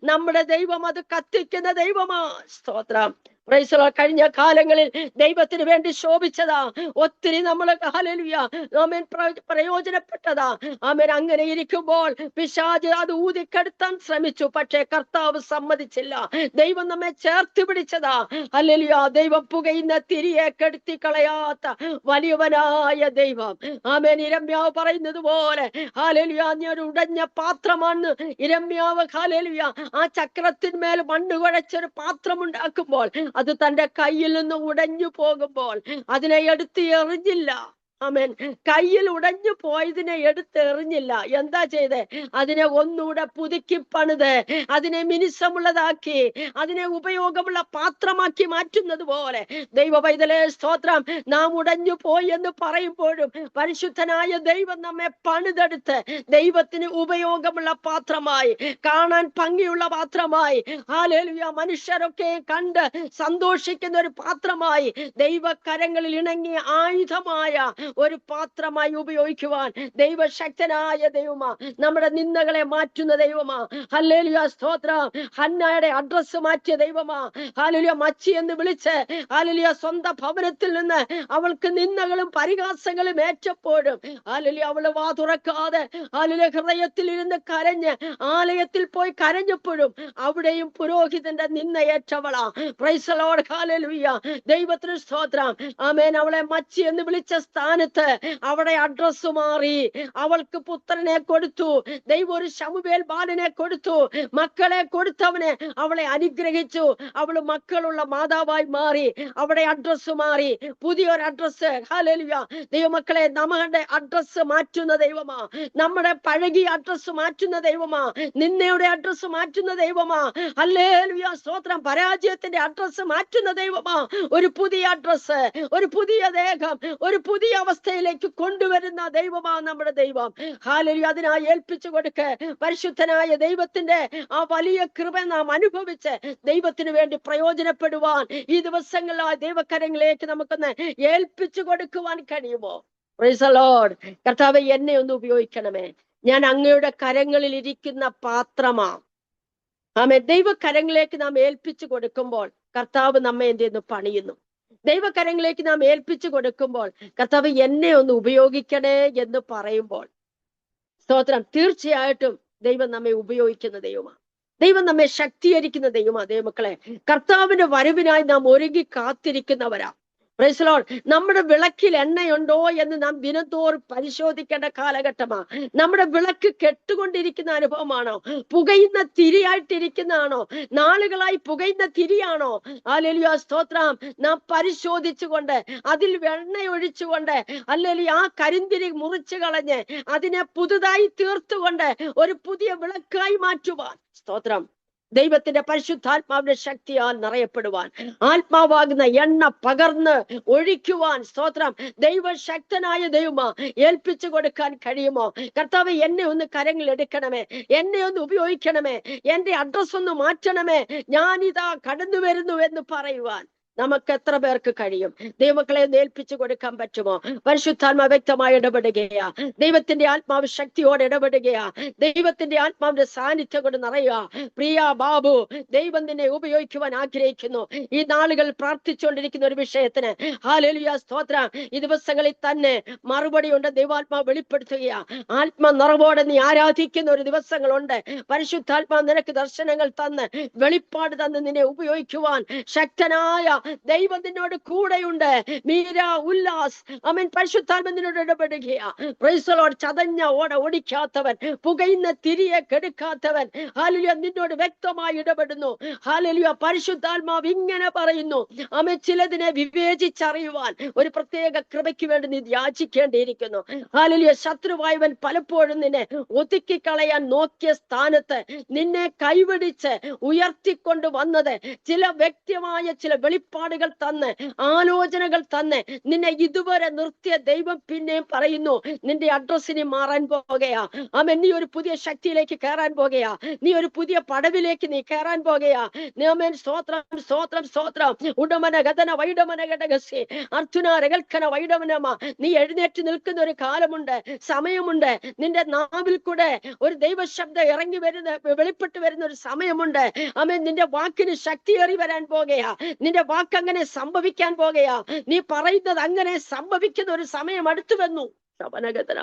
നമ്മുടെ ദൈവം. അത് കത്തിക്കുന്ന ദൈവമാ. സ്തോത്രം. Price the Lord. കഴിഞ്ഞ കാലങ്ങളിൽ ദൈവത്തിന് വേണ്ടി ശോഭിച്ചതാ. ഒത്തിരി നമ്മൾ ഹല്ലേലൂയ ആമേൻ പ്രയോജനപ്പെട്ടതാ. ആമേൻ. അങ്ങനെ ഇരിക്കുമ്പോൾ പിശാച് അത് ഊതിക്കെടുത്താൻ ശ്രമിച്ചു. പക്ഷേ കർത്താവ് സമ്മതിച്ചില്ല. ദൈവം നമ്മെ ചേർത്ത് പിടിച്ചതാ. ഹല്ലേലൂയ. ദൈവം പുകയുന്ന തിരിയെ കെടുത്തി കളയാത്ത വലിയവനായ ദൈവം. ആമേൻ. ഇരമ്യാവ് പറയുന്നത് പോലെ ഹല്ലേലൂയ, നീ ഒരു ഉടഞ്ഞ പാത്രമാണ്. ഇരമ്യാവ് ഹല്ലേലൂയ ആ ചക്രത്തിന്മേൽ മണ്ണ് കുഴച്ചൊരു പാത്രം ഉണ്ടാക്കുമ്പോൾ അത് തന്റെ കയ്യിൽ നിന്ന് ഉടഞ്ഞു പോകുമ്പോൾ അതിനെ എടുത്ത് എറിഞ്ഞില്ല. ആമേൻ. കയ്യിൽ ഉടഞ്ഞു പോയതിനെ എടുത്തെറിഞ്ഞില്ല. എന്താ ചെയ്തേ? അതിനെ ഒന്നുകൂടെ പുതുക്കി പണിത് അതിനെ മിനുസമുള്ളതാക്കി അതിനെ ഉപയോഗമുള്ള പാത്രമാക്കി മാറ്റുന്നത് പോലെ ദൈവ പൈതലേ സ്തോത്രം, നാം ഉടഞ്ഞു പോയി എന്ന് പറയുമ്പോഴും പരിശുദ്ധനായ ദൈവം നമ്മെ പണിതെടുത്ത് ദൈവത്തിന് ഉപയോഗമുള്ള പാത്രമായി, കാണാൻ ഭംഗിയുള്ള പാത്രമായി, ഹല്ലേലൂയ, മനുഷ്യരൊക്കെ കണ്ട് സന്തോഷിക്കുന്ന ഒരു പാത്രമായി, ദൈവകരങ്ങളിൽ ഇണങ്ങിയ ആയുധമായ ഒരു പാത്രമായി ഉപയോഗിക്കുവാൻ ദൈവശക്തനായ ദൈവമാ. നമ്മുടെ നിന്ദകളെ മാറ്റുന്ന ദൈവമാ. ഹല്ലേലൂയ സ്തോത്രം. ഹന്നയുടെ അഡ്രസ് മാറ്റിയ ദൈവമാ. ഹല്ലേലൂയ. മച്ചി എന്ന് വിളിച്ച് ഹല്ലേലൂയ സ്വന്തം ഭവനത്തിൽ നിന്ന് അവൾക്ക് നിന്ദകളും പരിഹാസങ്ങളും ഏറ്റപ്പോഴും ഹല്ലേലൂയ അവള് വാ തുറക്കാതെ ഹല്ലേലൂയ ഹൃദയത്തിൽ ഇരുന്ന് കരഞ്ഞ് ആലയത്തിൽ പോയി കരഞ്ഞപ്പോഴും അവിടെയും പുരോഹിതന്റെ നിന്ദ ഏറ്റവളാ. Praise the lord. ഹല്ലേലൂയ. ദൈവത്തിന് സ്തോത്രം. ആമേൻ. അവളെ മച്ചി എന്ന് വിളിച്ച സ്ഥാനത്ത് അവിടെ അഡ്രസ് മാറി. അവൾക്ക് പുത്രനെ കൊടുത്തു. ദൈവം ഒരു ശമൂവേൽ ബാലനെ കൊടുത്തു. മക്കളെ കൊടുത്തവനെ അവളെ അനുഗ്രഹിച്ചു. അവള് മക്കളുള്ള മാതാവായി മാറി. അവിടെ അഡ്രസ് മാറി. പുതിയൊരു അഡ്രസ്. ഹല്ലേലൂയ. ദൈവമക്കളെ, നമ്മുടെ അഡ്രസ് മാറ്റുന്ന ദൈവമാ. നമ്മുടെ പഴകിയ അഡ്രസ് മാറ്റുന്ന ദൈവമാ. നിന്നയുടെ അഡ്രസ് മാറ്റുന്ന ദൈവമാ. ഹല്ലേലൂയ സ്തോത്രം. പരാജയത്തിന്റെ അഡ്രസ് മാറ്റുന്ന ദൈവമാ. ഒരു പുതിയ അഡ്രസ്, ഒരു പുതിയ ദേഹം, ഒരു പുതിയ അവസ്ഥയിലേക്ക് കൊണ്ടുവരുന്ന ദൈവമാ നമ്മുടെ ദൈവം. ഹല്ലേലൂയ. അതിനായി ഏൽപ്പിച്ചു കൊടുക്ക. പരിശുദ്ധനായ ദൈവത്തിന്റെ ആ വലിയ കൃപ നാം അനുഭവിച്ച് ദൈവത്തിന് വേണ്ടി പ്രയോജനപ്പെടുവാൻ ഈ ദിവസങ്ങളിലായി ദൈവകരങ്ങളിലേക്ക് നമുക്കൊന്ന് ഏൽപ്പിച്ചു കൊടുക്കുവാൻ കഴിയുമോ? Price the Lord. കർത്താവേ, എന്നെ ഒന്ന് ഉപയോഗിക്കണമേ. ഞാൻ അങ്ങയുടെ കരങ്ങളിൽ ഇരിക്കുന്ന പാത്രമാ. ആമേൻ. ദൈവകരങ്ങളിലേക്ക് നാം ഏൽപ്പിച്ചു കൊടുക്കുമ്പോൾ കർത്താവ് നമ്മെ എന്ത് ചെയ്യുന്നു? പണിയുന്നു. ദൈവകരങ്ങളിലേക്ക് നാം ഏൽപ്പിച്ചു കൊടുക്കുമ്പോൾ, കർത്താവ് എന്നെ ഒന്ന് ഉപയോഗിക്കണേ എന്ന് പറയുമ്പോൾ, സ്തോത്രം, തീർച്ചയായിട്ടും ദൈവം നമ്മെ ഉപയോഗിക്കുന്ന ദൈവമാണ്. ദൈവം നമ്മെ ശക്തീകരിക്കുന്ന ദൈവമാണ്. ദൈവമക്കളെ, കർത്താവിന്റെ വരവിനായി നാം ഒരുങ്ങി കാത്തിരിക്കുന്നവരാ. Price the Lord. നമ്മുടെ വിളക്കിൽ എണ്ണയുണ്ടോ എന്ന് നാം ദിനംതോറും പരിശോധിക്കേണ്ട കാലഘട്ടമാണ്. നമ്മുടെ വിളക്ക് കെട്ടുകൊണ്ടിരിക്കുന്ന അനുഭവമാണോ? പുകയുന്ന തിരിയായിട്ടിരിക്കുന്നതാണോ? നാളുകളായി പുകയുന്ന തിരിയാണോ? ഹല്ലേലൂയ, സ്തോത്രം. നാം പരിശോധിച്ചുകൊണ്ട് അതിൽ എണ്ണയൊഴിച്ചുകൊണ്ട്, അല്ലെങ്കിൽ ആ കരിന്തിരി മുറിച്ചു കളഞ്ഞ് അതിനെ പുതുതായി തീർത്തുകൊണ്ട് ഒരു പുതിയ വിളക്കായി മാറ്റുവാൻ, സ്തോത്രം, ദൈവത്തിന്റെ പരിശുദ്ധാത്മാവിന്റെ ശക്തിയാൽ നിറയപ്പെടുവാൻ, ആത്മാവാകുന്ന എണ്ണ പകർന്ന് ഒഴിക്കുവാൻ, സ്തോത്രം, ദൈവശക്തനായ ദൈവമോ ഏൽപ്പിച്ചു കൊടുക്കാൻ കഴിയുമോ? കർത്താവ്, എന്നെ ഒന്ന് കരങ്ങളിൽ എടുക്കണമേ, എന്നെ ഒന്ന് ഉപയോഗിക്കണമേ, എന്റെ അഡ്രസ് ഒന്ന് മാറ്റണമേ, ഞാനിതാ കടന്നു വരുന്നു എന്ന് പറയുവാൻ നമുക്ക് എത്ര പേർക്ക് കഴിയും? ദൈവമക്കളെ ഏൽപ്പിച്ചു കൊടുക്കാൻ പറ്റുമോ? പരിശുദ്ധാത്മാ വ്യക്തമായി ഇടപെടുകയാ. ദൈവത്തിന്റെ ആത്മാവ് ശക്തിയോടെ ഇടപെടുകയാ. ദൈവത്തിന്റെ ആത്മാവിന്റെ സാന്നിധ്യം കൊണ്ട് നിറയുക. പ്രിയ ബാബു, ദൈവം നിന്നെ ഉപയോഗിക്കുവാൻ ആഗ്രഹിക്കുന്നു. ഈ നാളുകൾ പ്രാർത്ഥിച്ചുകൊണ്ടിരിക്കുന്ന ഒരു വിഷയത്തിന്, ഹല്ലേലൂയ, സ്തോത്രം, ഈ ദിവസങ്ങളിൽ തന്നെ മറുപടി ഉണ്ട്. ദൈവാത്മാവ് വെളിപ്പെടുത്തുകയാ. ആത്മ നിറവോടെ നീ ആരാധിക്കുന്ന ഒരു ദിവസങ്ങളുണ്ട്. പരിശുദ്ധാത്മാവ് നിനക്ക് ദർശനങ്ങൾ തന്ന് വെളിപ്പാട് തന്ന് നിന്നെ ഉപയോഗിക്കുവാൻ ശക്തനായ ദൈവം നിന്നോട് കൂടെയുണ്ട്. മീര, ഉല്ലാസ്, ആമേൻ, പരിശുദ്ധാത്മാവ് നിന്നോട് ഇടപെടുകയാ. Praise the lord. ചതഞ്ഞ ഓട ഓടിക്കാത്തവൻ, പുകയുന്ന തിരിയെ കെടുക്കാത്തവൻ, ഹല്ലേലൂയ, നിന്നോട് വ്യക്തമായി ഇടപെടുന്നു. ഹല്ലേലൂയ. പരിശുദ്ധാത്മാവ് ഇങ്ങനെ പറയുന്നു, ആമേൻ, ചിലതിനെ വിവേചിച്ചറിയുവാൻ ഒരു പ്രത്യേക കൃപയ്ക്ക് വേണ്ടി നീ യാചിക്കേണ്ടിയിരിക്കുന്നു. ഹല്ലേലൂയ. ശത്രുവായവൻ പലപ്പോഴും നിന്നെ ഒതുക്കിക്കളയാൻ നോക്കിയ സ്ഥാനത്ത് നിന്നെ കൈവടിച്ച് ഉയർത്തിക്കൊണ്ട് വന്നത് ചില വ്യക്തമായ ചില വെളിപ്പാടുകൾ തന്ന്, ആലോചനകൾ തന്ന് നിന്നെ ഇതുവരെ നിർത്തിയ ദൈവം പിന്നെയും പറയുന്നു, നിന്റെ അഡ്രസ്സിന് മാറാൻ പോകുകയാ. ആമേൻ. നീ ഒരു പുതിയ ശക്തിയിലേക്ക് കയറാൻ പോകുകയാ. നീ ഒരു പുതിയ പടവിലേക്ക് നീ കയറാൻ പോകുകയാ. ആമേൻ. സ്തോത്രം, സ്തോത്രം, സ്തോത്രം. ഉടമന ഗതന വൈഡമന ഘടകസി അർജുന രകൽക്കന വൈഡമനമ. നീ എഴുന്നേറ്റ് നിൽക്കുന്ന ഒരു കാലമുണ്ട്, സമയമുണ്ട്. നിന്റെ നാവിൽ കൂടെ ഒരു ദൈവശബ്ദം ഇറങ്ങി വരുന്ന, വെളിപ്പെട്ട് വരുന്ന ഒരു സമയമുണ്ട്. ആമേൻ. നിന്റെ വാക്കിന് ശക്തിയേറി വരാൻ പോകുകയാ. നിന്റെ വാക്ക് അങ്ങനെ സംഭവിക്കാൻ പോകുകയാ. നീ പറയുന്നത് അങ്ങനെ സംഭവിക്കുന്ന ഒരു സമയം അടുത്തു വന്നു. ശബനഗതന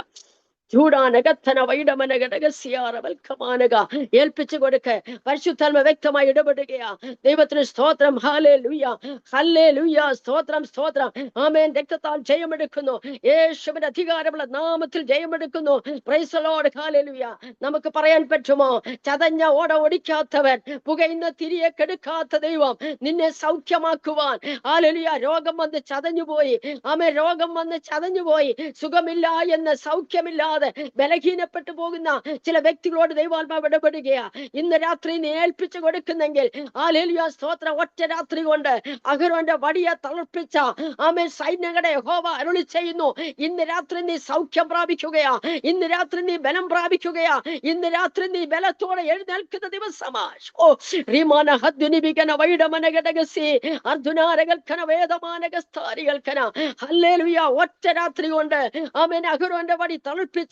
ചൂടാനകത്തന വൈഡമനകടകസിയാറവൽക്കമാനക. ഏൽപ്പിച്ചു കൊടുക്ക. പരിശുദ്ധാത്മ വ്യക്തമായി ഇടപെടുകയാ. ദൈവത്തിന് സ്തോത്രം. ഹല്ലേലൂയ, ഹല്ലേലൂയ, സ്തോത്രം, സ്തോത്രം. ആമേൻ. രക്തത്താൽ ജയമെടുക്കുന്നു. യേശുവിന്റെ അധികാരമുള്ള നാമത്തിൽ ജയമെടുക്കുന്നു. Praise the lord. ഹല്ലേലൂയ. നമുക്ക് പറയാൻ പറ്റുമോ? ചതഞ്ഞ ഓട ഒടിക്കാത്തവൻ, പുകയുന്ന തിരിയെ കെടുക്കാത്ത ദൈവം നിന്നെ സൗഖ്യമാക്കുവാൻ. ഹല്ലേലൂയ. രോഗം വന്ന് ചതഞ്ഞുപോയി, ആമേൻ, രോഗം വന്ന് ചതഞ്ഞുപോയി, സുഖമില്ല എന്ന്, സൗഖ്യമില്ല ബലഹീനപ്പെട്ടു പോകുന്ന ചില വ്യക്തികളോട് ദൈവാത്മാവ് ഇടപെടുകയാ. ഇന്ന് രാത്രി നീ ഏൽപ്പിച്ചു കൊടുക്കുന്നെങ്കിൽ, ഹല്ലേലൂയ, സ്തോത്രം, ഒറ്റ രാത്രി കൊണ്ട് അഹരോന്റെ വടിയെ തളർപ്പിച്ച, ആമേൻ, സൈന്യങ്ങളുടെ യഹോവ അരുളി ചെയ്യുന്നു, ഇന്ന് രാത്രി നീ സൗഖ്യം പ്രാപിക്കുകയാ. ഇന്ന് രാത്രി നീ ബലം പ്രാപിക്കുകയാ. ഇന്ന് രാത്രി നീ ബലത്തോടെ എഴുന്നേൽക്കുന്ന ദിവസമാ. ഓ റിമാന ഹദ്ദുനിബികന വൈഡമനഗടഗസി അർജുനാരകൽക്കന വേദമാനകസ്താരികൽക്കന. ഹല്ലേലൂയ. ഒറ്റ രാത്രി കൊണ്ട്, ആമേൻ, അഹരോന്റെ വടി തളർപ്പിച്ചതുപോലെ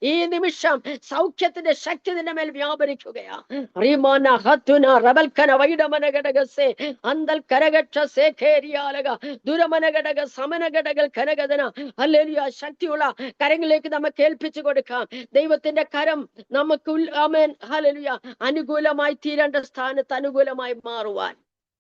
ഈ നിമിഷം സൗഖ്യത്തിന്റെ ശക്തി നിന്റെ മേൽ വ്യാപരിക്കുകയാ. റിമാന ഹദ്ദുന റബൽക്കന വൈഡമനഗടഗസി അന്തൽ കരഗക്ഷ സേഖേരിയാലക ദുരമനഘടക സമനഘടകൾ കനഗതന. ഹല്ലേലൂയ. ശക്തിയുള്ള കരങ്ങളിലേക്ക് നമുക്ക് ഏൽപ്പിച്ചു കൊടുക്കാം. ദൈവത്തിന്റെ കരം നമുക്ക്, ആമേൻ, ഹല്ലേലൂയ, അനുകൂലമായി തീരേണ്ട സ്ഥാനത്ത് അനുകൂലമായി മാറുവാൻ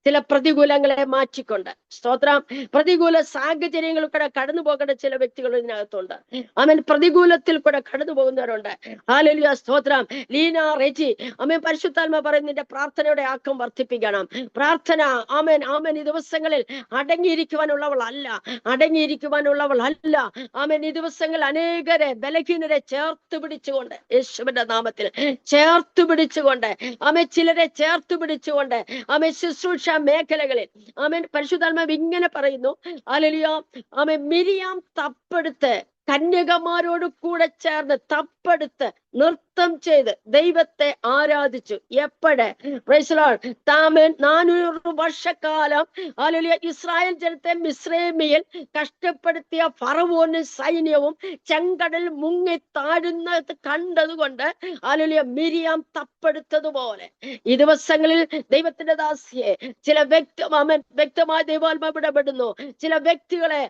ചില പ്രതികൂലങ്ങളെ മാറ്റിക്കൊണ്ട്, സ്തോത്രം, പ്രതികൂല സാഹചര്യങ്ങളിൽ കൂടെ കടന്നു പോകേണ്ട ചില വ്യക്തികൾ ഇതിനകത്തുണ്ട്. ആമേൻ. പ്രതികൂലത്തിൽ കൂടെ കടന്നു പോകുന്നവരുണ്ട്. ഹല്ലേലൂയ, സ്തോത്രം. ലീന, റെജി, ആമേൻ, പരിശുദ്ധാത്മാ പറയുന്ന നിന്റെ പ്രാർത്ഥനയുടെ ആക്കം വർദ്ധിപ്പിക്കണം. പ്രാർത്ഥന, ആമേൻ, ആമേൻ, ഈ ദിവസങ്ങളിൽ അടങ്ങിയിരിക്കുവാനുള്ളവൾ അല്ല, അടങ്ങിയിരിക്കുവാനുള്ളവൾ അല്ല. ആമേൻ. ഈ ദിവസങ്ങൾ അനേകരെ ബലഹീനരെ ചേർത്ത് പിടിച്ചുകൊണ്ട്, യേശുവിന്റെ നാമത്തിൽ ചേർത്ത് പിടിച്ചുകൊണ്ട്, ആമേൻ, ചിലരെ ചേർത്ത് പിടിച്ചുകൊണ്ട്, ആമേൻ, ശുശ്രൂഷ മേഖലകളിൽ, ആമേൻ, പരിശുദ്ധാത്മാവ് ഇങ്ങനെ പറയുന്നു, ഹല്ലേലൂയ, ആമേൻ, മിരിയാം തപ്പെടുത്ത് കന്യകമാരോട് കൂടെ ചേർന്ന് തപ്പെടുത്ത് നൃത്തം ചെയ്ത് ദൈവത്തെ ആരാധിച്ചു. എപ്പോഴേ? Praise Lord. താമൻ 400 വർഷക്കാലം ഹല്ലേലൂയ ഇസ്രായേൽ ജനത്തെ മിസ്രൈമിൽ കഷ്ടപ്പെടുത്തിയ ഫറവോനും സൈന്യവും ചെങ്കടൽ മുങ്ങി താഴുന്നത് കണ്ടതുകൊണ്ട് ഹല്ലേലൂയ മിരിയാം തപ്പെടുത്തതുപോലെ ഈ ദിവസങ്ങളിൽ ദൈവത്തിന്റെ ദാസിയെ ചില വ്യക്തമായി ദൈവാത്മാവ് ഇടപെടുന്നു. ചില വ്യക്തികളെ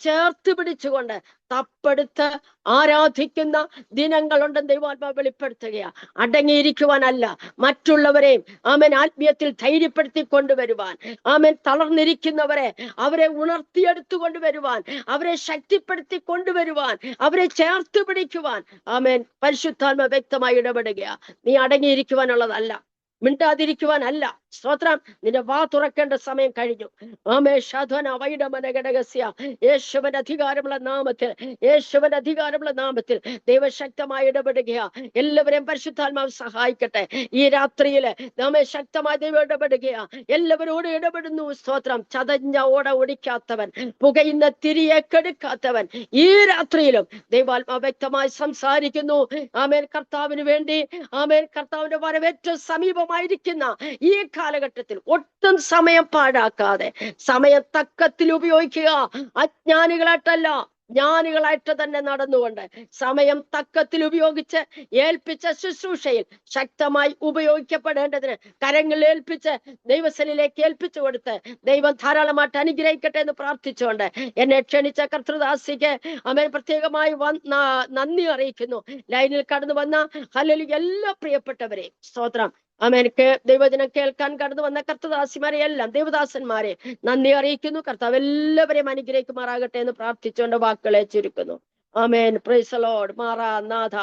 ചേർത്ത് പിടിച്ചുകൊണ്ട് തപ്പെടുത്ത് ആരാധിക്കുന്ന ദിനങ്ങളുണ്ടെന്ന് ദൈവാത്മാവ് വെളിപ്പെടുത്തുകയാ. അടങ്ങിയിരിക്കുവാനല്ല, മറ്റുള്ളവരെയും ആത്മീയത്തിൽ ധൈര്യപ്പെടുത്തി കൊണ്ടുവരുവാൻ, തളർന്നിരിക്കുന്നവരെ അവരെ ഉണർത്തിയെടുത്തു കൊണ്ടുവരുവാൻ, അവരെ ശക്തിപ്പെടുത്തി കൊണ്ടുവരുവാൻ, അവരെ ചേർത്ത് പിടിക്കുവാൻ പരിശുദ്ധാത്മ വ്യക്തമായി ഇടപെടുകയാ. നീ അടങ്ങിയിരിക്കുവാനുള്ളതല്ല, മിണ്ടാതിരിക്കുവാനല്ല. സ്തോത്രം. നിന്റെ വാ തുറക്കേണ്ട സമയം കഴിഞ്ഞു. യേശുവിന്റെ അധികാരമുള്ള നാമത്തിൽ, യേശുവിന്റെ അധികാരമുള്ള നാമത്തിൽ ദൈവശക്തമായി ഇടപെടുകയാ. എല്ലാവരെയും പരിശുദ്ധാത്മാവ് സഹായിക്കട്ടെ. ഈ രാത്രിയില് ശക്തമായി ദൈവം ഇടപെടുകയാ. എല്ലാവരോടും ഇടപെടുന്നു. സ്തോത്രം. ചതഞ്ഞ ഓട ഒടിക്കാത്തവൻ, പുകയുന്ന തിരിയെ കെടുക്കാത്തവൻ ഈ രാത്രിയിലും ദൈവാത്മാവ് വ്യക്തമായി സംസാരിക്കുന്നു. കർത്താവിന് വേണ്ടി കർത്താവിന്റെ വരവേറ്റ സമീപമായിരിക്കുന്ന ഈ കാലഘട്ടത്തിൽ ഒട്ടും സമയം പാഴാക്കാതെ സമയം തക്കത്തിൽ ഉപയോഗിക്കുക. അജ്ഞാനികളായിട്ടല്ല, ജ്ഞാനികളായിട്ട് തന്നെ നടന്നുകൊണ്ട് സമയം തക്കത്തിൽ ഉപയോഗിച്ച് ഏൽപ്പിച്ച ശുശ്രൂഷയിൽ ശക്തമായി ഉപയോഗിക്കപ്പെടേണ്ടതിന് കരങ്ങളിൽ ഏൽപ്പിച്ച് ദൈവസനിലേക്ക് ഏൽപ്പിച്ചു കൊടുത്ത് ദൈവം ധാരാളമായിട്ട് അനുഗ്രഹിക്കട്ടെ എന്ന് പ്രാർത്ഥിച്ചുകൊണ്ട് എന്നെ ക്ഷണിച്ച കർത്തൃദാസിക്ക് പ്രത്യേകമായി നന്ദി അറിയിക്കുന്നു. ലൈനിൽ കടന്നു വന്ന ഹല്ലേലൂയ എല്ലാ പ്രിയപ്പെട്ടവരെയും സ്തോത്രം. എനിക്ക് ദൈവജനം കേൾക്കാൻ കടന്നു വന്ന കർത്തദാസിമാരെ എല്ലാം, ദൈവദാസന്മാരെ നന്ദി അറിയിക്കുന്നു. കർത്താവ് എല്ലാവരെയും അനുഗ്രഹിക്കുമാറാകട്ടെ എന്ന് പ്രാർത്ഥിച്ചുകൊണ്ട് വാക്കുകളെ ചുരുക്കുന്നു. ആമേൻ. Praise the lord. മാറാനാഥ.